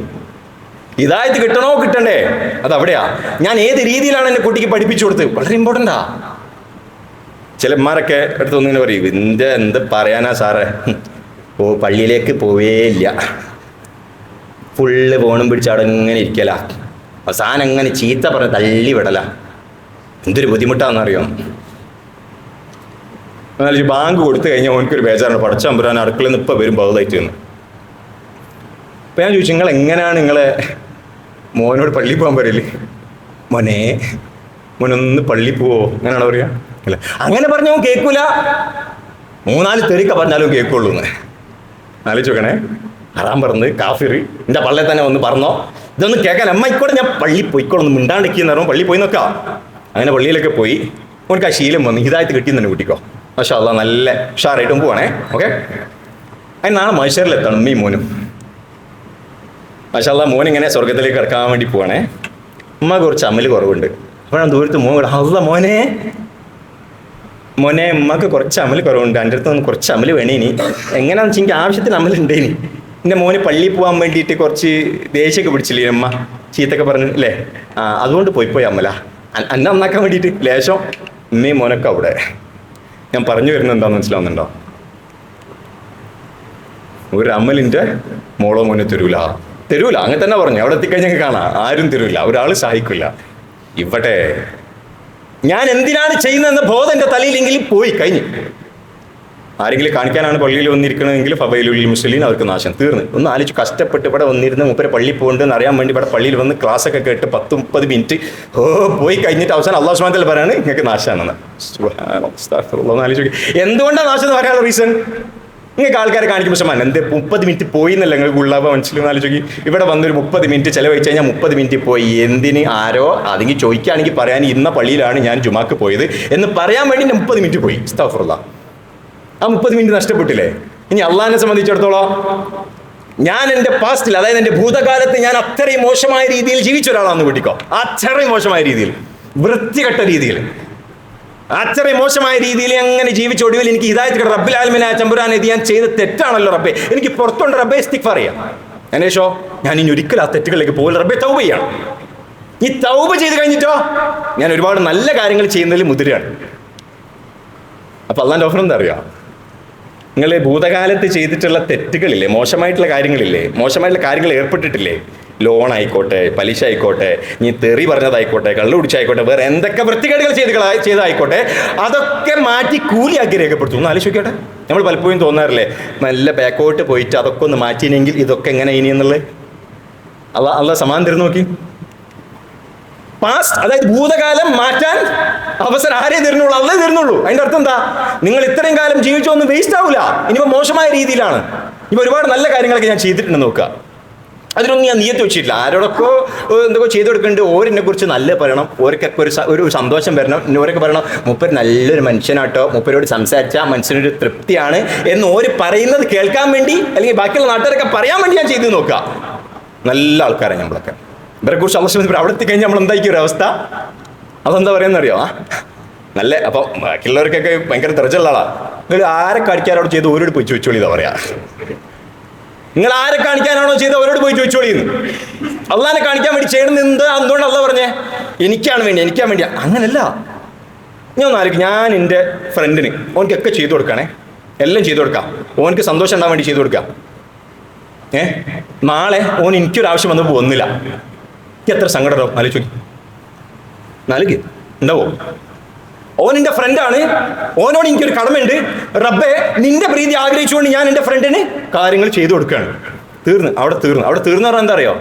ഹിദായത്ത് കിട്ടണോ കിട്ടണ്ടേ? അത് അവിടെയാ. ഞാൻ ഏത് രീതിയിലാണ് എൻ്റെ കുട്ടിക്ക് പഠിപ്പിച്ചു കൊടുത്തത് വളരെ ഇമ്പോർട്ടൻ്റാ. ചിലന്മാരൊക്കെ അടുത്ത് ഒന്നിങ്ങനെ പറയും, എന്ത് പറയാനാ സാറേ, പള്ളിയിലേക്ക് പോവേ ഇല്ല, ഫുള്ള് ഫോണും പിടിച്ച് അവിടെ ഇങ്ങനെ ഇരിക്കല, അവസാനം എങ്ങനെ ചീത്ത പറഞ്ഞ് തള്ളി വിടല, എന്തൊരു ബുദ്ധിമുട്ടാണെന്നറിയാം. എന്നാലും ബാങ്ക് കൊടുത്തു കഴിഞ്ഞാൽ ഓനക്കൊരു ബേജാറാണ്, പടച്ചമ്പുരാൻ അടുക്കളയിൽ നിന്ന് ഇപ്പം വരും ബഹുതായിട്ട് എന്ന്. അപ്പം ഞാൻ ചോദിച്ചു, നിങ്ങൾ എങ്ങനെയാണ് നിങ്ങളെ മോനോട് പള്ളിയിൽ പോകാൻ പറയല്? മോനൊന്ന് പള്ളിയിൽ പോവോ, അങ്ങനെയാണോ പറയുക? അല്ല, അങ്ങനെ പറഞ്ഞവൻ കേൾക്കൂല. 3-4 തെറിക്ക പറഞ്ഞാലും കേൾക്കുള്ളൂ എന്ന് ആലോചിച്ച് നോക്കണേ. ഹറാം പറഞ്ഞ് കാഫിർ എൻ്റെ പള്ളിയിൽ തന്നെ ഒന്ന് പറഞ്ഞോ, ഇതൊന്നും കേൾക്കാൻ അമ്മ ഇക്കോടെ ഞാൻ പള്ളി പോയിക്കോളൊന്ന് മിണ്ടാണ്ടിരിക്കുന്ന പറയുമ്പോൾ പള്ളി പോയി നോക്കാം. അങ്ങനെ പള്ളിയിലൊക്കെ പോയി ഓനക്ക് ആ ശീലം വന്ന് ഹിദായത്ത് കിട്ടിയെന്ന് കൂട്ടിക്കോ. മാഷാ അല്ലാഹ്, നല്ല ഉഷാറായിട്ടും പോവാണേ. ഓക്കെ, അതിന് നാളെ മനുഷ്യരിലെത്തണം ഉമ്മയും മോനും. മാഷാ അല്ലാഹ്, മോനിങ്ങനെ സ്വർഗത്തിലേക്ക് കിടക്കാൻ വേണ്ടി പോവാണേ. ഉമ്മ കുറച്ച് അമല് കുറവുണ്ട്. അപ്പോഴാണ് ദൂരത്ത് മോൻ കൂടെ, അല്ല മോനെ ഉമ്മക്ക് കുറച്ച് അമല് കുറവുണ്ട്, എൻ്റെ അടുത്ത് നിന്ന് കുറച്ച് അമല് വേണേനി. എങ്ങനെയാണെന്ന് വെച്ചാൽ എനിക്ക് ആവശ്യത്തിന് അമലുണ്ടേനി. എൻ്റെ മോന് പള്ളിയിൽ പോകാൻ വേണ്ടിയിട്ട് കുറച്ച് ദേഷ്യമൊക്കെ പിടിച്ചില്ലേ അമ്മ, ചീത്തൊക്കെ പറഞ്ഞു അല്ലേ? അതുകൊണ്ട് പോയി അമ്മല എന്നെ നന്നാക്കാൻ വേണ്ടിയിട്ട് ലേശം ഉമ്മയും മോനൊക്കെ അവിടെ. ഞാൻ പറഞ്ഞു വരുന്നത് എന്താണെന്ന് മനസ്സിലാവുന്നുണ്ടോ? ഒരു അമലിൻ്റെ മോളോ മോനെ തരൂല. അങ്ങനെ തന്നെ പറഞ്ഞു. അവിടെ എത്തിക്കഴിഞ്ഞാൽ കാണാം, ആരും തരൂല, ഒരാൾ സഹായിക്കില്ല. ഇവിടെ ഞാൻ എന്തിനാണ് ചെയ്യുന്നതെന്ന ബോധം എൻ്റെ തലയിലെങ്കിലും പോയി കഴിഞ്ഞു. ആരെങ്കിലും കാണിക്കാനാണ് പള്ളിയിൽ വന്നിരിക്കണമെങ്കിൽ ഫബൈലുൽ മുസ്ലിം, അവർക്ക് നാശം തീർന്ന്. ഒന്ന് ആലോചിച്ച്, കഷ്ടപ്പെട്ട് ഇവിടെ വന്നിരുന്ന് മൂപ്പരെ പള്ളിയിൽ പോകുന്നുണ്ടെന്ന് അറിയാൻ വേണ്ടി ഇവിടെ പള്ളിയിൽ വന്ന് ക്ലാസ്സൊക്കെ കേട്ട് 10-30 മിനിറ്റ് പോയി കഴിഞ്ഞിട്ട് അവസാനം അല്ലാഹു സുബ്ഹാനഹു വ തആല പറയാണ് നിങ്ങൾക്ക് നാശമാണെന്ന്. ആലോചിച്ച് എന്തുകൊണ്ടാണ് നാശം എന്ന് പറയാനുള്ള റീസൺ? നിങ്ങൾക്ക് ആൾക്കാരെ കാണിക്കുമ്പോൾ സമാൻ എന്ത് 30 മിനിറ്റ് പോയി എന്നല്ല നിങ്ങൾക്ക് ഉള്ളാവ മനസ്സിലും ആലോചിച്ച്. ഇവിടെ വന്നൊരു 30 മിനിറ്റ് ചിലവഴിച്ച് കഴിഞ്ഞാൽ 30 മിനിറ്റ് പോയി എന്തിന്? ആരോ അതെങ്കിൽ ചോദിക്കുകയാണെങ്കിൽ പറയാൻ ഇന്ന പള്ളിയിലാണ് ഞാൻ ജുമാക്ക് പോയത് എന്ന് പറയാൻ വേണ്ടി 30 മിനിറ്റ് പോയി. അസ്തഗ്ഫിറുല്ലാഹ്, ആ 30 മിനിറ്റ് നഷ്ടപ്പെട്ടില്ലേ? ഇനി അള്ളാഹിനെ സംബന്ധിച്ചിടത്തോളം ഞാൻ എൻ്റെ പാസ്റ്റിൽ, അതായത് എൻ്റെ ഭൂതകാലത്ത് ഞാൻ അത്രയും മോശമായ രീതിയിൽ ജീവിച്ച ഒരാളാണെന്ന് കൂട്ടിക്കോ. അത്രയും മോശമായ രീതിയിൽ, വൃത്തികെട്ട രീതിയിൽ, അത്രയും മോശമായ രീതിയിൽ അങ്ങനെ ജീവിച്ച ഒടുവിൽ എനിക്ക് ഹിദായത്ത് റബ്ബുൽ ആലമീനായ തമ്പുരാൻ ഇത് ഞാൻ ചെയ്ത തെറ്റാണല്ലോ റബ്ബേ, എനിക്ക് പുറത്തുകൊണ്ട് റബ്ബേ ഇസ്തിഗ്ഫാർ ചെയ്യാം. അതിനുശേഷം ഞാൻ ഇനി ഒരിക്കലും ആ തെറ്റുകളിലേക്ക് പോകില്ല റബ്ബേ, തൗബ ചെയ്യണം. ഈ തൗബ ചെയ്ത് കഴിഞ്ഞിട്ടോ ഞാൻ ഒരുപാട് നല്ല കാര്യങ്ങൾ ചെയ്യുന്നതിൽ മുതിരാണ്. അപ്പം അള്ളാൻ്റെ ഓഫർ എന്താ അറിയാം? നിങ്ങൾ ഭൂതകാലത്ത് ചെയ്തിട്ടുള്ള തെറ്റുകളില്ലേ, മോശമായിട്ടുള്ള കാര്യങ്ങൾ ഏർപ്പെട്ടിട്ടില്ലേ, ലോൺ ആയിക്കോട്ടെ, പലിശ ആയിക്കോട്ടെ, നീ തെറി പറഞ്ഞതായിക്കോട്ടെ, കള്ളു കുടിച്ചായിക്കോട്ടെ, വേറെ എന്തൊക്കെ വൃത്തികേടുകൾ ചെയ്തായിക്കോട്ടെ, അതൊക്കെ മാറ്റി കൂലിയാക്കി രേഖപ്പെടുത്തും. ഒന്ന് ആലോചിക്കട്ടെ. നമ്മൾ പലപ്പോഴും തോന്നാറില്ലേ, നല്ല ബാക്കോട്ട് പോയിട്ട് അതൊക്കെ ഒന്ന് മാറ്റിയില്ലെങ്കിൽ ഇതൊക്കെ എങ്ങനെ ഇനി എന്നുള്ളത്. അള്ളാഹ് സമാധാനം തരുന്നു. നോക്കി, പാസ്റ്റ് അതായത് ഭൂതകാലം മാറ്റാൻ അവസരം ആരേ തരുന്നുള്ളൂ? അള്ളേ തരുന്നുള്ളൂ. അതിൻ്റെ അർത്ഥം എന്താ? നിങ്ങൾ ഇത്രയും കാലം ജീവിച്ചൊന്നും വേസ്റ്റ് ആവില്ല. ഇനിയിപ്പോൾ മോശമായ രീതിയിലാണ്, ഇപ്പോൾ ഒരുപാട് നല്ല കാര്യങ്ങളൊക്കെ ഞാൻ ചെയ്തിട്ടുണ്ടെന്ന് നോക്കുക. അതിനൊന്നും ഞാൻ നിയത്ത് വെച്ചിട്ടില്ല. ആരോടൊക്കെ എന്തൊക്കെ ചെയ്തു കൊടുക്കുന്നുണ്ട്, ഓരെന്നെ കുറിച്ച് നല്ല പറയണം, ഓർക്കൊക്കെ ഒരു സന്തോഷം വരണം, ഓരൊക്കെ പറയണം മൂപ്പര് നല്ലൊരു മനുഷ്യനാട്ടോ, മൂപ്പരോട് സംസാരിച്ചാൽ മനസ്സിനൊരു തൃപ്തിയാണ് എന്ന് ഓര് പറയുന്നത് കേൾക്കാൻ വേണ്ടി, അല്ലെങ്കിൽ ബാക്കിയുള്ള നാട്ടുകാരൊക്കെ പറയാൻ വേണ്ടി ഞാൻ ചെയ്തു നോക്കുക. നല്ല ആൾക്കാരാണ് നമ്മളൊക്കെ. ഇവരെ കുറിച്ച് ആവശ്യം അവിടെ എത്തിക്കഴിഞ്ഞാൽ നമ്മൾ എന്തായിരിക്കും ഒരു അവസ്ഥ? അതെന്താ പറയുന്നറിയോ? നല്ല അപ്പം ബാക്കിയുള്ളവർക്കൊക്കെ ഭയങ്കര തെരച്ചുള്ള ആളാണ്. നിങ്ങൾ ആരെ കാണിക്കാനോട് ചെയ്ത് ഓരോട് പോയി ചോദിച്ചോളി ഇതാ പറയാ. നിങ്ങൾ ആരെ കാണിക്കാനാണോ ചെയ്ത് അവരോട് പോയി ചോദിച്ചോളിന്ന്. അള്ളാഹിനെ കാണിക്കാൻ വേണ്ടി ചെയ്യണമെന്ന് എന്തുകൊണ്ട് അള്ളാഹ് പറഞ്ഞേ? എനിക്കാൻ വേണ്ടി. അങ്ങനല്ല. ഞാൻ ഒന്ന് ആലോചിക്കും, ഞാൻ എൻ്റെ ഫ്രണ്ടിന് ഓനക്കൊക്കെ ചെയ്തു കൊടുക്കണേ, എല്ലാം ചെയ്തു കൊടുക്കാം, ഓനക്ക് സന്തോഷം ഉണ്ടാകാൻ വേണ്ടി ചെയ്തു കൊടുക്കാം. നാളെ ഓൻ എനിക്കൊരാവശ്യം വന്നപ്പോൾ ഒന്നില്ല, എനിക്ക് എത്ര സങ്കടം ആലോചിക്കും. നാലുക്ക് ഉണ്ടാവോ? ഓൻ എൻ്റെ ഫ്രണ്ടാണ്, ഓനോട് എനിക്കൊരു കടമയുണ്ട്. റബ്ബേ, നിന്റെ പ്രീതി ആഗ്രഹിച്ചുകൊണ്ട് ഞാൻ എൻ്റെ ഫ്രണ്ടിന് കാര്യങ്ങൾ ചെയ്തു കൊടുക്കുകയാണ്. അവിടെ തീർന്നു പറഞ്ഞാൽ എന്താ അറിയോ?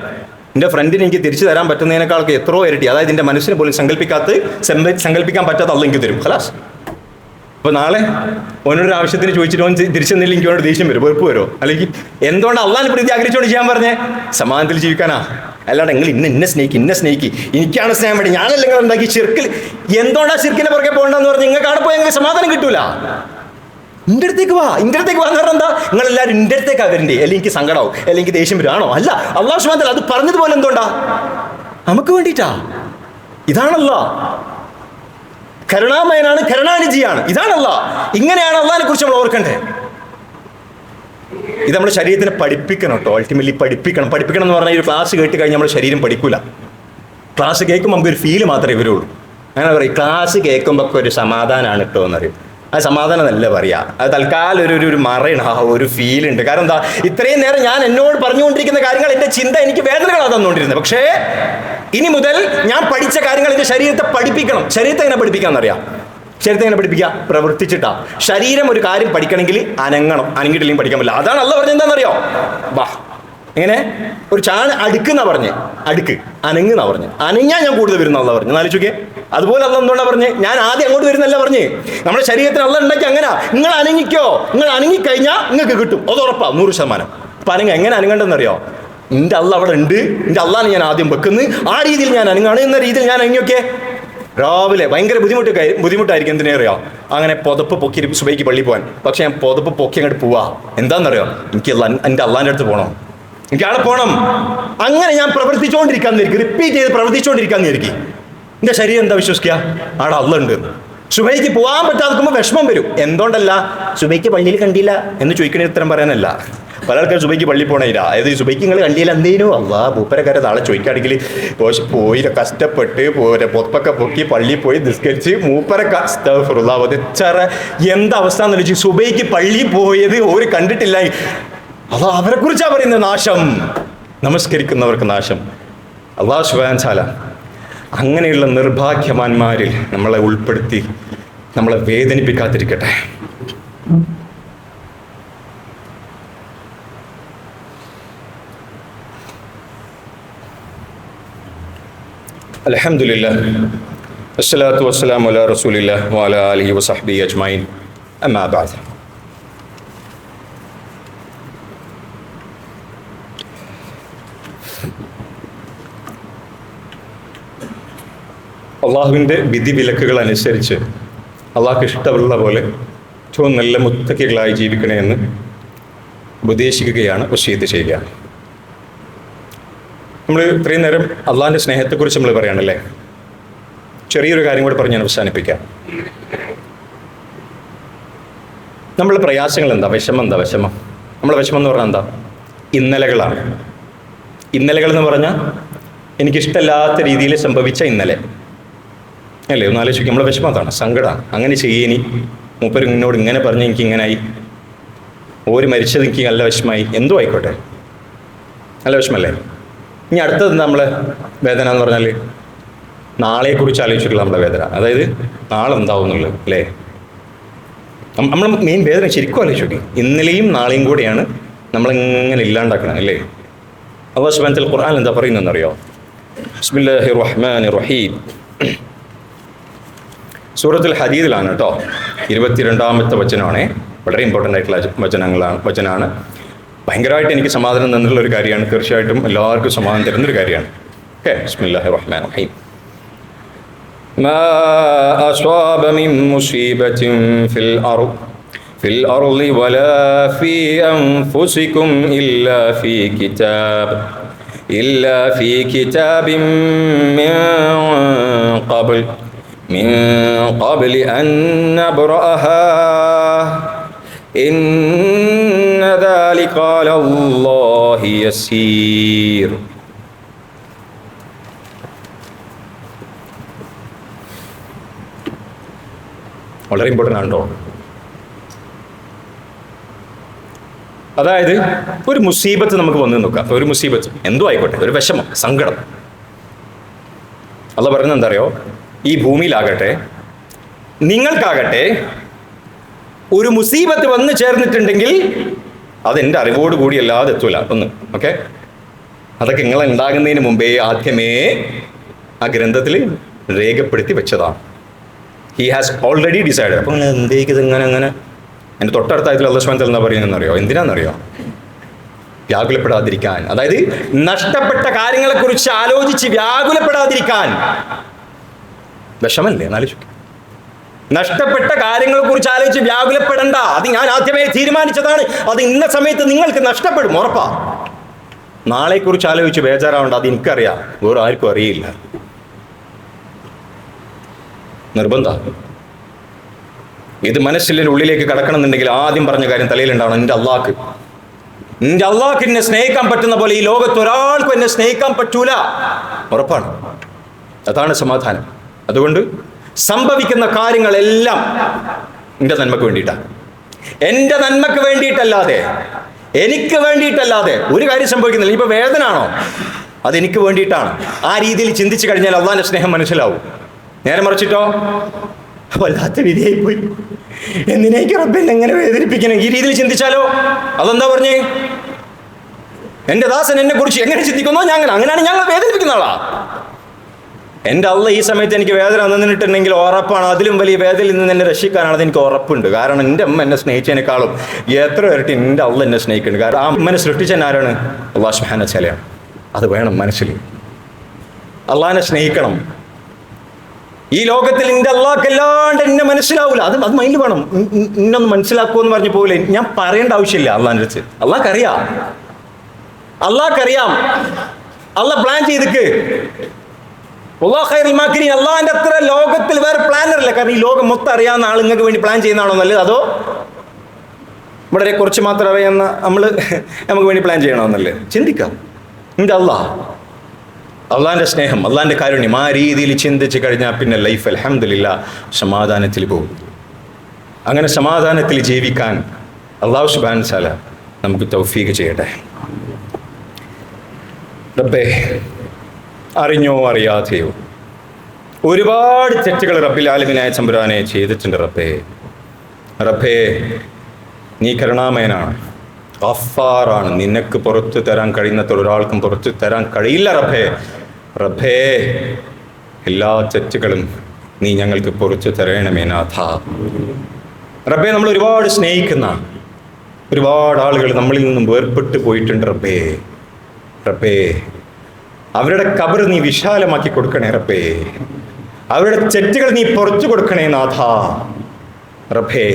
എൻ്റെ ഫ്രണ്ടിന് എനിക്ക് തിരിച്ചു തരാൻ പറ്റുന്നതിനേക്കാൾക്ക് എത്രയോ ഇരട്ടി, അതായത് എൻ്റെ മനസ്സിന് പോലും സങ്കല്പിക്കാൻ പറ്റാത്ത അള്ളാഹ് എനിക്ക് തരും. ഖലാസ്. അപ്പോൾ നാളെ ഓനോടൊരു ആവശ്യത്തിന് ചോദിച്ചിട്ട് ഓൻ തിരിച്ചെന്നില്ല, എനിക്ക് അവനോട് ദേഷ്യം വരും, വെറുപ്പ് വരുമോ? അല്ലെങ്കിൽ എന്തുകൊണ്ട് അള്ളാഹിനെ പ്രീതി ആഗ്രഹിച്ചുകൊണ്ട് ചെയ്യാൻ പറഞ്ഞേ? സമാധാനത്തിൽ ജീവിക്കാനാ. അല്ലാണ്ട് നിങ്ങൾ ഇന്നെ സ്നേഹിക്ക്, എനിക്കാണ് സ്നേഹം വേണ്ടി, ഞാനല്ല നിങ്ങൾ ഉണ്ടാക്കി ശിർക്കിൽ. എന്തുകൊണ്ടാണ് ശിർക്കിനെ പുറകെ പോകണ്ടെന്ന് പറഞ്ഞ് നിങ്ങൾക്ക് അവിടെ പോയി നിങ്ങൾക്ക് സമാധാനം കിട്ടൂല. എൻ്റെ അടുത്തേക്ക് വാ എന്ന് പറഞ്ഞാൽ എന്താ? നിങ്ങളെല്ലാവരും എൻ്റെ അടുത്തേക്ക് വരണ്ടേ? അല്ലെങ്കിൽ എനിക്ക് സങ്കടമാവും, അല്ലെങ്കിൽ എനിക്ക് ദേഷ്യം വരും. ആണോ? അല്ല, അള്ളാഹു സുബ്ഹാനഹു വ തആല അത് പറഞ്ഞതുപോലെ എന്തുകൊണ്ടാ? നമുക്ക് വേണ്ടിയിട്ടാ. ഇതാണല്ലോ കരുണാമയനാണ്, കരുണാനിധിയാണ്. ഇതാണല്ലോ. ഇങ്ങനെയാണ് അള്ളാഹിനെ കുറിച്ച് നമ്മൾ ഓർക്കണ്ടേ. ഇത് നമ്മുടെ ശരീരത്തിനെ പഠിപ്പിക്കണം കേട്ടോ. അൾട്ടിമേറ്റ്ലി പഠിപ്പിക്കണം എന്ന് പറഞ്ഞാൽ ഒരു ക്ലാസ് കേട്ട് കഴിഞ്ഞാൽ നമ്മുടെ ശരീരം പഠിക്കൂല. ക്ലാസ് കേൾക്കുമ്പോൾ നമുക്കൊരു ഫീല് മാത്രമേ വരുള്ളൂ. അങ്ങനെ പറയും, ക്ലാസ് കേൾക്കുമ്പോൾ ഒക്കെ ഒരു സമാധാനമാണ് കേട്ടോ എന്നറിയും. ആ സമാധാനം നല്ല പറയാ, അത് തൽക്കാലം ഒരു മറയാണ്, ഒരു ഫീലുണ്ട്. കാരണം എന്താ, ഇത്രയും നേരം ഞാൻ എന്നോട് പറഞ്ഞുകൊണ്ടിരിക്കുന്ന കാര്യങ്ങൾ എൻ്റെ ചിന്ത എനിക്ക് വേദനകളാണ് തന്നുകൊണ്ടിരുന്നത്. പക്ഷേ ഇനി മുതൽ ഞാൻ പഠിച്ച കാര്യങ്ങൾ എൻ്റെ ശരീരത്തെ പഠിപ്പിക്കണം. ശരീരത്തെ എങ്ങനെ പഠിപ്പിക്കാമെന്നറിയാം? ശരീരത്തെ എങ്ങനെ പഠിപ്പിക്കുക? പ്രവർത്തിച്ചിട്ടാ. ശരീരം ഒരു കാര്യം പഠിക്കണമെങ്കിൽ അനങ്ങണം, അനങ്ങിയിട്ടില്ലെങ്കിൽ പഠിക്കാൻ പറ്റില്ല. അതാണ് അള്ളാഹ് പറഞ്ഞത്. എന്താണെന്നറിയോ? വാ, എങ്ങനെ ഒരു അടുക്കെന്നാ പറഞ്ഞ്, അടുക്ക് അനങ്ങുന്നാ പറഞ്ഞ്. അനങ്ങാൻ ഞാൻ കൂടുതൽ വരുന്ന അള്ളാഹ് പറഞ്ഞു. ആലോചിക്കേ. അതുപോലെ അള്ളാഹ് എന്തുകൊണ്ടാ പറഞ്ഞ്? ഞാൻ ആദ്യം അങ്ങോട്ട് വരുന്നല്ല പറഞ്ഞ്. നമ്മുടെ ശരീരത്തിന് അള്ളാഹ് ഉണ്ടാക്കി അങ്ങനെ. നിങ്ങൾ അനങ്ങിക്കോ, നിങ്ങൾ അനങ്ങിക്കഴിഞ്ഞാൽ നിങ്ങൾക്ക് കിട്ടും, അത് ഉറപ്പാ, 100%. അപ്പൊ എങ്ങനെ അനങ്ങണ്ടെന്നറിയോ? എൻ്റെ അള്ളാഹ് അവിടെ ഉണ്ട്, എൻ്റെ അള്ളാഹിനെ ഞാൻ ആദ്യം വെക്കുന്നത്, ആ രീതിയിൽ ഞാൻ അനങ്ങാണ് എന്ന രീതിയിൽ ഞാൻ അനങ്ങിയൊക്കെ. രാവിലെ ഭയങ്കര ബുദ്ധിമുട്ടായിരിക്കും. എന്തിനറിയോ? അങ്ങനെ പുതപ്പ് പൊക്കി സുബൈക്ക് പള്ളി പോകാൻ. പക്ഷെ ഞാൻ പുതപ്പ് പൊക്കി അങ്ങോട്ട് പോവാ. എന്താണെന്നറിയോ? എനിക്ക് എൻ്റെ അള്ളാഹിൻ്റെ അടുത്ത് പോകണം, എനിക്ക് അവിടെ പോകണം. അങ്ങനെ ഞാൻ പ്രവർത്തിച്ചുകൊണ്ടിരിക്കാന്നിരിക്കും, റിപ്പീറ്റ് ചെയ്ത് പ്രവർത്തിച്ചുകൊണ്ടിരിക്കാന്നിരിക്കും. എൻ്റെ ശരീരം എന്താ വിശ്വസിക്കുക? അവിടെ അള്ളാഹ് ഉണ്ട്. സുബൈക്ക് പോകാൻ പറ്റാതിരിക്കുമ്പോൾ വിഷമം വരും. എന്തുകൊണ്ടല്ല? സുബൈക്ക് പള്ളിയിൽ കണ്ടില്ല എന്ന് ചോദിക്കണ ഉത്തരം പറയാനല്ല. പല ആൾക്കാർ സുബൈക്ക് പള്ളി പോകണില്ല. അതായത് സുബൈക്ക് നിങ്ങൾ കണ്ടില്ല എന്തേനോ അള്ളാ മൂപ്പരക്കാരെ നാളെ ചോദിക്കുകയാണെങ്കിൽ പോയി കഷ്ടപ്പെട്ട് പൊത്തൊക്കെ പൊക്കി പള്ളിയിൽ പോയി നിസ്കരിച്ച് മൂപ്പരക്ക എന്തവസ്ഥ എന്ന് വെച്ചാൽ സുബൈക്ക് പള്ളി പോയത് ഒരു കണ്ടിട്ടില്ല. അത് അവരെ കുറിച്ചാണ് പറയുന്നത്. നാശം, നമസ്കരിക്കുന്നവർക്ക് നാശം. അല്ലാഹു സുബ്ഹാനഹു വ തആല അങ്ങനെയുള്ള നിർഭാഗ്യവാന്മാരിൽ നമ്മളെ ഉൾപ്പെടുത്തി നമ്മളെ വേദനിപ്പിക്കാതിരിക്കട്ടെ. അൽഹംദുലില്ലാഹ് വസ്സലാത്തു വസ്സലാമു അലാ റസൂലില്ലാഹ് വഅലാ ആലിഹി വസഹ്ബിഹി അജ്മഈൻ. അമ്മാ ബഅദ്. അള്ളാഹുവിൻ്റെ വിധിവിലക്കുകൾ അനുസരിച്ച് അള്ളാഹ്ക്ക് ഇഷ്ടമുള്ള പോലെ ഏറ്റവും നല്ല മുത്തക്കികളായി ജീവിക്കണേ എന്ന് ഉപദേശിക്കുകയാണ്, വസിയത്ത് ചെയ്യുകയാണ്. നമ്മൾ ഇത്രയും നേരം അള്ളാഹിൻ്റെ സ്നേഹത്തെക്കുറിച്ച് നമ്മൾ പറയുകയാണല്ലേ. ചെറിയൊരു കാര്യം കൂടി പറഞ്ഞ് ഞാൻ അവസാനിപ്പിക്കാം. നമ്മളെ പ്രയാസങ്ങൾ എന്താ? വിഷമം നമ്മളെ വിഷമം എന്ന് പറഞ്ഞാൽ എന്താ? ഇന്നലകളാണ്. ഇന്നലകൾ എന്ന് പറഞ്ഞാൽ എനിക്കിഷ്ടമില്ലാത്ത രീതിയിൽ സംഭവിച്ച ഇന്നലെ അല്ലേ? ഒന്ന് ആലോചിക്കും. നമ്മളെ വിഷമം അതാണ്, സങ്കടമാണ്. അങ്ങനെ ചെയ്യേനി മൂപ്പര് ഇങ്ങോട്ട് ഇങ്ങനെ പറഞ്ഞ് എനിക്ക് ഇങ്ങനായി, ഓര് മരിച്ചത് എനിക്ക് നല്ല വിഷമമായി, എന്തോ ആയിക്കോട്ടെ, നല്ല വിഷമല്ലേ. ഇനി അടുത്തത് നമ്മളെ വേദന എന്ന് പറഞ്ഞാൽ നാളെക്കുറിച്ച് ആലോചിച്ചിട്ടുള്ള നമ്മളെ വേദന. അതായത് നാളെ എന്താവും എന്നുള്ളത് അല്ലേ. നമ്മളെ മെയിൻ വേദന ശരിക്കും ആലോചിച്ച് നോക്കി. ഇന്നലെയും നാളെയും കൂടെയാണ് നമ്മളിങ്ങനെ ഇല്ലാണ്ടാക്കണം അല്ലേ. അല്ലാഹു സുബ്ഹാനഹു വ തആല ഖുർആനിൽ എന്താ പറയുന്നതെന്നറിയോ? ബിസ്മില്ലാഹിർ റഹ്മാനിർ റഹീം. സൂറത്തുൽ ഹദീദിലാണ് കേട്ടോ, 22-ാമത്തെ വചനമാണേ. വളരെ ഇമ്പോർട്ടൻ്റ് ആയിട്ടുള്ള വചനമാണ്. ഭയങ്കരമായിട്ട് എനിക്ക് സമാധാനം തന്നിട്ടുള്ള ഒരു കാര്യമാണ്. തീർച്ചയായിട്ടും എല്ലാവർക്കും സമാധാനം തരുന്നൊരു കാര്യമാണ്. ഓക്കെ, ബിസ്മില്ലാഹിർ റഹ്മാനിർ റഹീം. മാ അസ്വാബ മിൻ മുസീബത്തിൻ ഫിൽ അർളി വലാ ഫീ അൻഫുസികും ഇല്ലാ ഫീ കിതാബിൻ മിൻ ഖബ്ലി അൻ നബ്റഅഹാ ഇന്ന ദാലിക അലല്ലാഹി യസീർ. വളരെ ഇമ്പോർട്ടൻ്റ് ആണോ? അതായത് ഒരു മുസീബത്ത് നമുക്ക് വന്നു നോക്കാം. ഒരു മുസീബത്ത് എന്തോ ആയിക്കോട്ടെ, ഒരു വിഷമം, സങ്കടം. അള്ളാഹ് പറയുന്നത് എന്താ അറിയോ? ഈ ഭൂമിയിലാകട്ടെ നിങ്ങൾക്കാകട്ടെ ഒരു മുസീബത്ത് വന്നു ചേർന്നിട്ടുണ്ടെങ്കിൽ അതെൻ്റെ അറിവോട് കൂടി അല്ലാതെ എത്തൂല. ഒന്ന് ഓക്കെ, അതൊക്കെ നിങ്ങൾ ഉണ്ടാകുന്നതിന് മുമ്പേ ആദ്യമേ ആ ഗ്രന്ഥത്തിൽ രേഖപ്പെടുത്തി വെച്ചതാണ്. He has already decide. അപ്പോൾ നിങ്ങൾ എന്തേക്കത് ഇങ്ങനെ എൻ്റെ തൊട്ടടുത്തായതിൽ അല്ലാഹു സുബ്ഹാനഹു വ തആല എന്താ പറയുന്നതെന്നറിയോ? എന്തിനാണെന്നറിയോ? വ്യാകുലപ്പെടാതിരിക്കാൻ. അതായത് നഷ്ടപ്പെട്ട കാര്യങ്ങളെക്കുറിച്ച് ആലോചിച്ച് വ്യാകുലപ്പെടാതിരിക്കാൻ. വിഷമല്ലേ എന്നാലോചിക്കും. നഷ്ടപ്പെട്ട കാര്യങ്ങളെ കുറിച്ച് ആലോചിച്ച് വ്യാകുലപ്പെടണ്ട. അത് ഞാൻ ആദ്യമേ തീരുമാനിച്ചതാണ്. അത് ഇന്ന സമയത്ത് നിങ്ങൾക്ക് നഷ്ടപ്പെടും, ഉറപ്പാ. നാളെക്കുറിച്ച് ആലോചിച്ച് ബേജാറാവേണ്ട. അത് എനിക്കറിയാം, വേറെ ആർക്കും അറിയില്ല. നിർബന്ധം. ഇത് മനസ്സിൻ്റെ ഉള്ളിലേക്ക് കടക്കണമെന്നുണ്ടെങ്കിൽ ആദ്യം പറഞ്ഞ കാര്യം തലയിലുണ്ടാവണം. എൻ്റെ അള്ളാഹ്ക്ക് എന്നെ സ്നേഹിക്കാൻ പറ്റുന്ന പോലെ ഈ ലോകത്ത് ഒരാൾക്കും എന്നെ സ്നേഹിക്കാൻ പറ്റൂല, ഉറപ്പാണ്. അതാണ് സമാധാനം. അതുകൊണ്ട് സംഭവിക്കുന്ന കാര്യങ്ങളെല്ലാം എൻ്റെ നന്മക്ക് വേണ്ടിയിട്ടാണ്. എൻ്റെ നന്മക്ക് വേണ്ടിയിട്ടല്ലാതെ, എനിക്ക് വേണ്ടിയിട്ടല്ലാതെ ഒരു കാര്യം സംഭവിക്കുന്നില്ല. ഇപ്പൊ വേദന ആണോ, അതെനിക്ക് വേണ്ടിയിട്ടാണ്. ആ രീതിയിൽ ചിന്തിച്ചു കഴിഞ്ഞാൽ അള്ളാഹിന്റെ സ്നേഹം മനസ്സിലാവും. നേരെ മറിച്ചിട്ടോ വല്ലാത്ത വിധിയായി പോയി, എന്തിനേക്ക് റബ്ബെന്നെ എങ്ങനെ വേദനിപ്പിക്കണം, ഈ രീതിയിൽ ചിന്തിച്ചാലോ അതെന്താ പറഞ്ഞേ? എൻ്റെ ദാസൻ എന്നെ കുറിച്ച് എങ്ങനെ ചിന്തിക്കുന്നോ അങ്ങനെയാണ് ഞങ്ങൾ വേദനിപ്പിക്കുന്ന ആളാ. എൻ്റെ അള്ളാഹ് ഈ സമയത്ത് എനിക്ക് വേദന തന്നിട്ടുണ്ടെങ്കിൽ ഉറപ്പാണ് അതിലും വലിയ വേദനയിൽ നിന്ന് എന്നെ രക്ഷിക്കാനാണെന്ന് എനിക്ക് ഉറപ്പുണ്ട്. കാരണം എൻ്റെ അമ്മ എന്നെ സ്നേഹിച്ചതിനേക്കാളും എത്ര ഇരട്ടി എൻ്റെ അള്ളാഹ് എന്നെ സ്നേഹിക്കുന്നുണ്ട്. കാരണം ആ അമ്മനെ സൃഷ്ടിച്ചൻ ആരാണ്? അള്ളാഹു സുബ്ഹാനഹു വ തആലയാണ്. അത് വേണം മനസ്സിൽ. അള്ളാഹിനെ സ്നേഹിക്കണം. ഈ ലോകത്തിൽ എൻ്റെ അള്ളാഹ്ക്കല്ലാണ്ട് എന്നെ മനസ്സിലാവൂല. അത് മൈൻഡ് വേണം. ഇന്നൊന്ന് മനസ്സിലാക്കുമെന്ന് പറഞ്ഞു പോലെ ഞാൻ പറയേണ്ട ആവശ്യമില്ല. അള്ളാഹിൻ്റെ അടുത്ത് അള്ളാഹ്ക്കറിയാം. അള്ളാഹ് പ്ലാൻ ചെയ്തിക്ക്. അള്ളാഹിന്റെ അത്ര ലോകത്തിൽ വേറെ പ്ലാനറില്ല. കാരണം ഈ ലോകം മൊത്തം അറിയാവുന്ന ആൾ നിങ്ങൾക്ക് വേണ്ടി പ്ലാൻ ചെയ്യുന്നതാണോ നല്ലത്, അതോ വളരെ കുറച്ച് മാത്രം അറിയാവുന്ന നമുക്ക് വേണ്ടി പ്ലാൻ ചെയ്യണമെന്നല്ലേ? ചിന്തിക്കാം. എൻ്റെ അള്ളാഹിന്റെ സ്നേഹം, അള്ളാഹിന്റെ കാരുണ്യം, ആ രീതിയിൽ ചിന്തിച്ച് കഴിഞ്ഞാൽ പിന്നെ ലൈഫ് അൽഹംദുലില്ലാഹ് സമാധാനത്തിൽ പോകും. അങ്ങനെ സമാധാനത്തിൽ ജീവിക്കാൻ അല്ലാഹു സുബ്ഹാനഹു വ തആല നമുക്ക് തൗഫീഖ് ചെയ്യട്ടെ. റബ്ബേ, അറിഞ്ഞോ അറിയാതെയോ ഒരുപാട് തെറ്റുകൾ റബ്ബിൽ ആലമീനായ തമ്പുരാനെ ചെയ്തിട്ടുണ്ട്. റബ്ബേ നീ കരുണാമയനാണ്, ഗഫാറാണ്. നിനക്ക് പുറത്തു തരാൻ കഴിയുന്നത്ര ഒരാൾക്കും പുറത്തു തരാൻ കഴിയില്ല. റബ്ബേ എല്ലാ തെറ്റുകളും നീ ഞങ്ങൾക്ക് പുറത്തു തരണമേ നാഥ. റബ്ബേ, നമ്മൾ ഒരുപാട് സ്നേഹിക്കുന്ന ഒരുപാട് ആളുകൾ നമ്മളിൽ നിന്നും വേർപെട്ട് പോയിട്ടുണ്ട്. റബ്ബേ അവരുടെ ഖബർ നീ വിശാലമാക്കി കൊടുക്കണേ റബ്ബേ. അവരുടെ തെറ്റുകൾ നീ പുറത്തു കൊടുക്കണേ നാഥ. റബ്ബേ,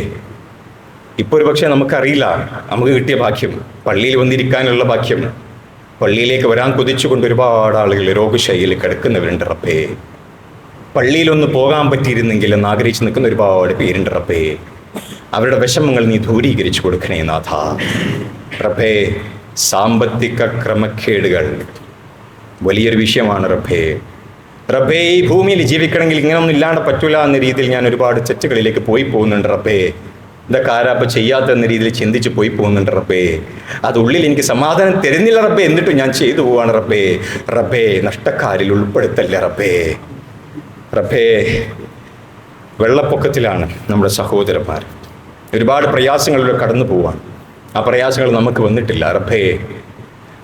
ഇപ്പോൾ ഒരു പക്ഷേ നമുക്കറിയില്ല, നമുക്ക് കിട്ടിയ ഭാഗ്യം, പള്ളിയിൽ വന്നിരിക്കാനുള്ള ഭാഗ്യം, പള്ളിയിലേക്ക് വരാൻ കൊതിച്ചുകൊണ്ട് ഒരുപാട് ആളുകൾ രോഗശൈലിയിൽ കിടക്കുന്നവരുണ്ട്. റബ്ബേ, പള്ളിയിലൊന്ന് പോകാൻ പറ്റിയിരുന്നെങ്കിൽ എന്ന് ആഗ്രഹിച്ച് നിൽക്കുന്ന ഒരുപാട് പേരുണ്ട്. റബ്ബേ, അവരുടെ വിഷമങ്ങൾ നീ ദൂരീകരിച്ചു കൊടുക്കണേ നാഥ. റബ്ബേ, സാമ്പത്തിക ക്രമക്കേടുകൾ വലിയൊരു വിഷയമാണ്. റബ്ബേ, ഈ ഭൂമിയിൽ ജീവിക്കണമെങ്കിൽ ഇങ്ങനെയൊന്നും ഇല്ലാണ്ട് പറ്റൂല എന്ന രീതിയിൽ ഞാൻ ഒരുപാട് തെറ്റുകളിലേക്ക് പോയി പോകുന്നുണ്ട്. റബ്ബേ, ഇതൊക്കെ ആരാപ്പം ചെയ്യാത്തെന്ന രീതിയിൽ ചിന്തിച്ച് പോയി പോകുന്നുണ്ട്. അത് ഉള്ളിൽ എനിക്ക് സമാധാനം തരുന്നില്ല റബ്ബേ, എന്നിട്ടും ഞാൻ ചെയ്തു പോവാണ്. റബ്ബേ, നഷ്ടക്കാരിൽ ഉൾപ്പെടുത്തല്ലേ റബ്ബേ. വെള്ളപ്പൊക്കത്തിലാണ് നമ്മുടെ സഹോദരന്മാർ, ഒരുപാട് പ്രയാസങ്ങളിലൂടെ കടന്നു പോവാണ്. ആ പ്രയാസങ്ങൾ നമുക്ക് വന്നിട്ടില്ല. റബ്ബേ,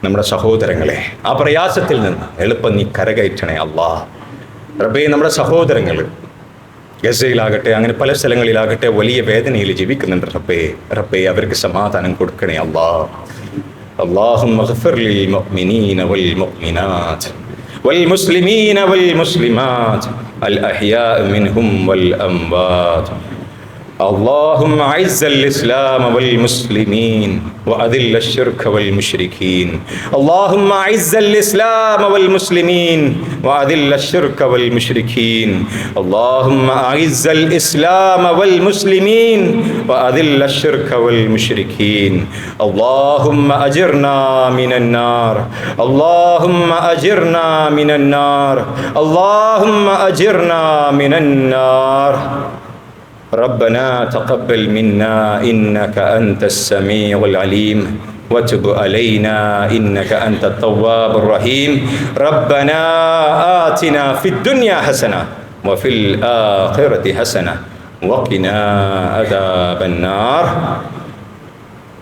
നമ്മുടെ സഹോദരങ്ങളെ ആ പ്രയാസത്തിൽ നിന്ന് എളുപ്പം നീ കരകയറ്റണേ അല്ലാഹ്. റബ്ബേ, നമ്മുടെ സഹോദരങ്ങൾ ഗസയിലാകട്ടെ, അങ്ങനെ പല സ്ഥലങ്ങളിലാകട്ടെ വലിയ വേദനയിൽ ജീവിക്കുന്നുണ്ട്. റബ്ബേ, അവർക്ക് സമാധാനം കൊടുക്കണേ അല്ലാഹ്. اللهم اغفر للمؤمنين والمؤمنات والمسلمين والمسلمات الأحياء منهم والأموات. اللهم أعز الإسلام والمسلمين وأذل الشرك والمشركين. اللهم أعز الإسلام والمسلمين وأذل الشرك والمشركين. اللهم أعز الإسلام والمسلمين وأذل الشرك والمشركين. اللهم أجرنا من النار. اللهم أجرنا من النار. اللهم أجرنا من النار. ربنا تقبل منا إنك أنت السميع العليم وتب علينا إنك أنت التواب الرحيم. ربنا آتنا في الدنيا حسنة وفي الآخرة حسنة وقنا عذاب النار.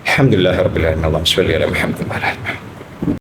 الحمد لله رب العالمين. اللهم صل على محمد وعلى آل محمد.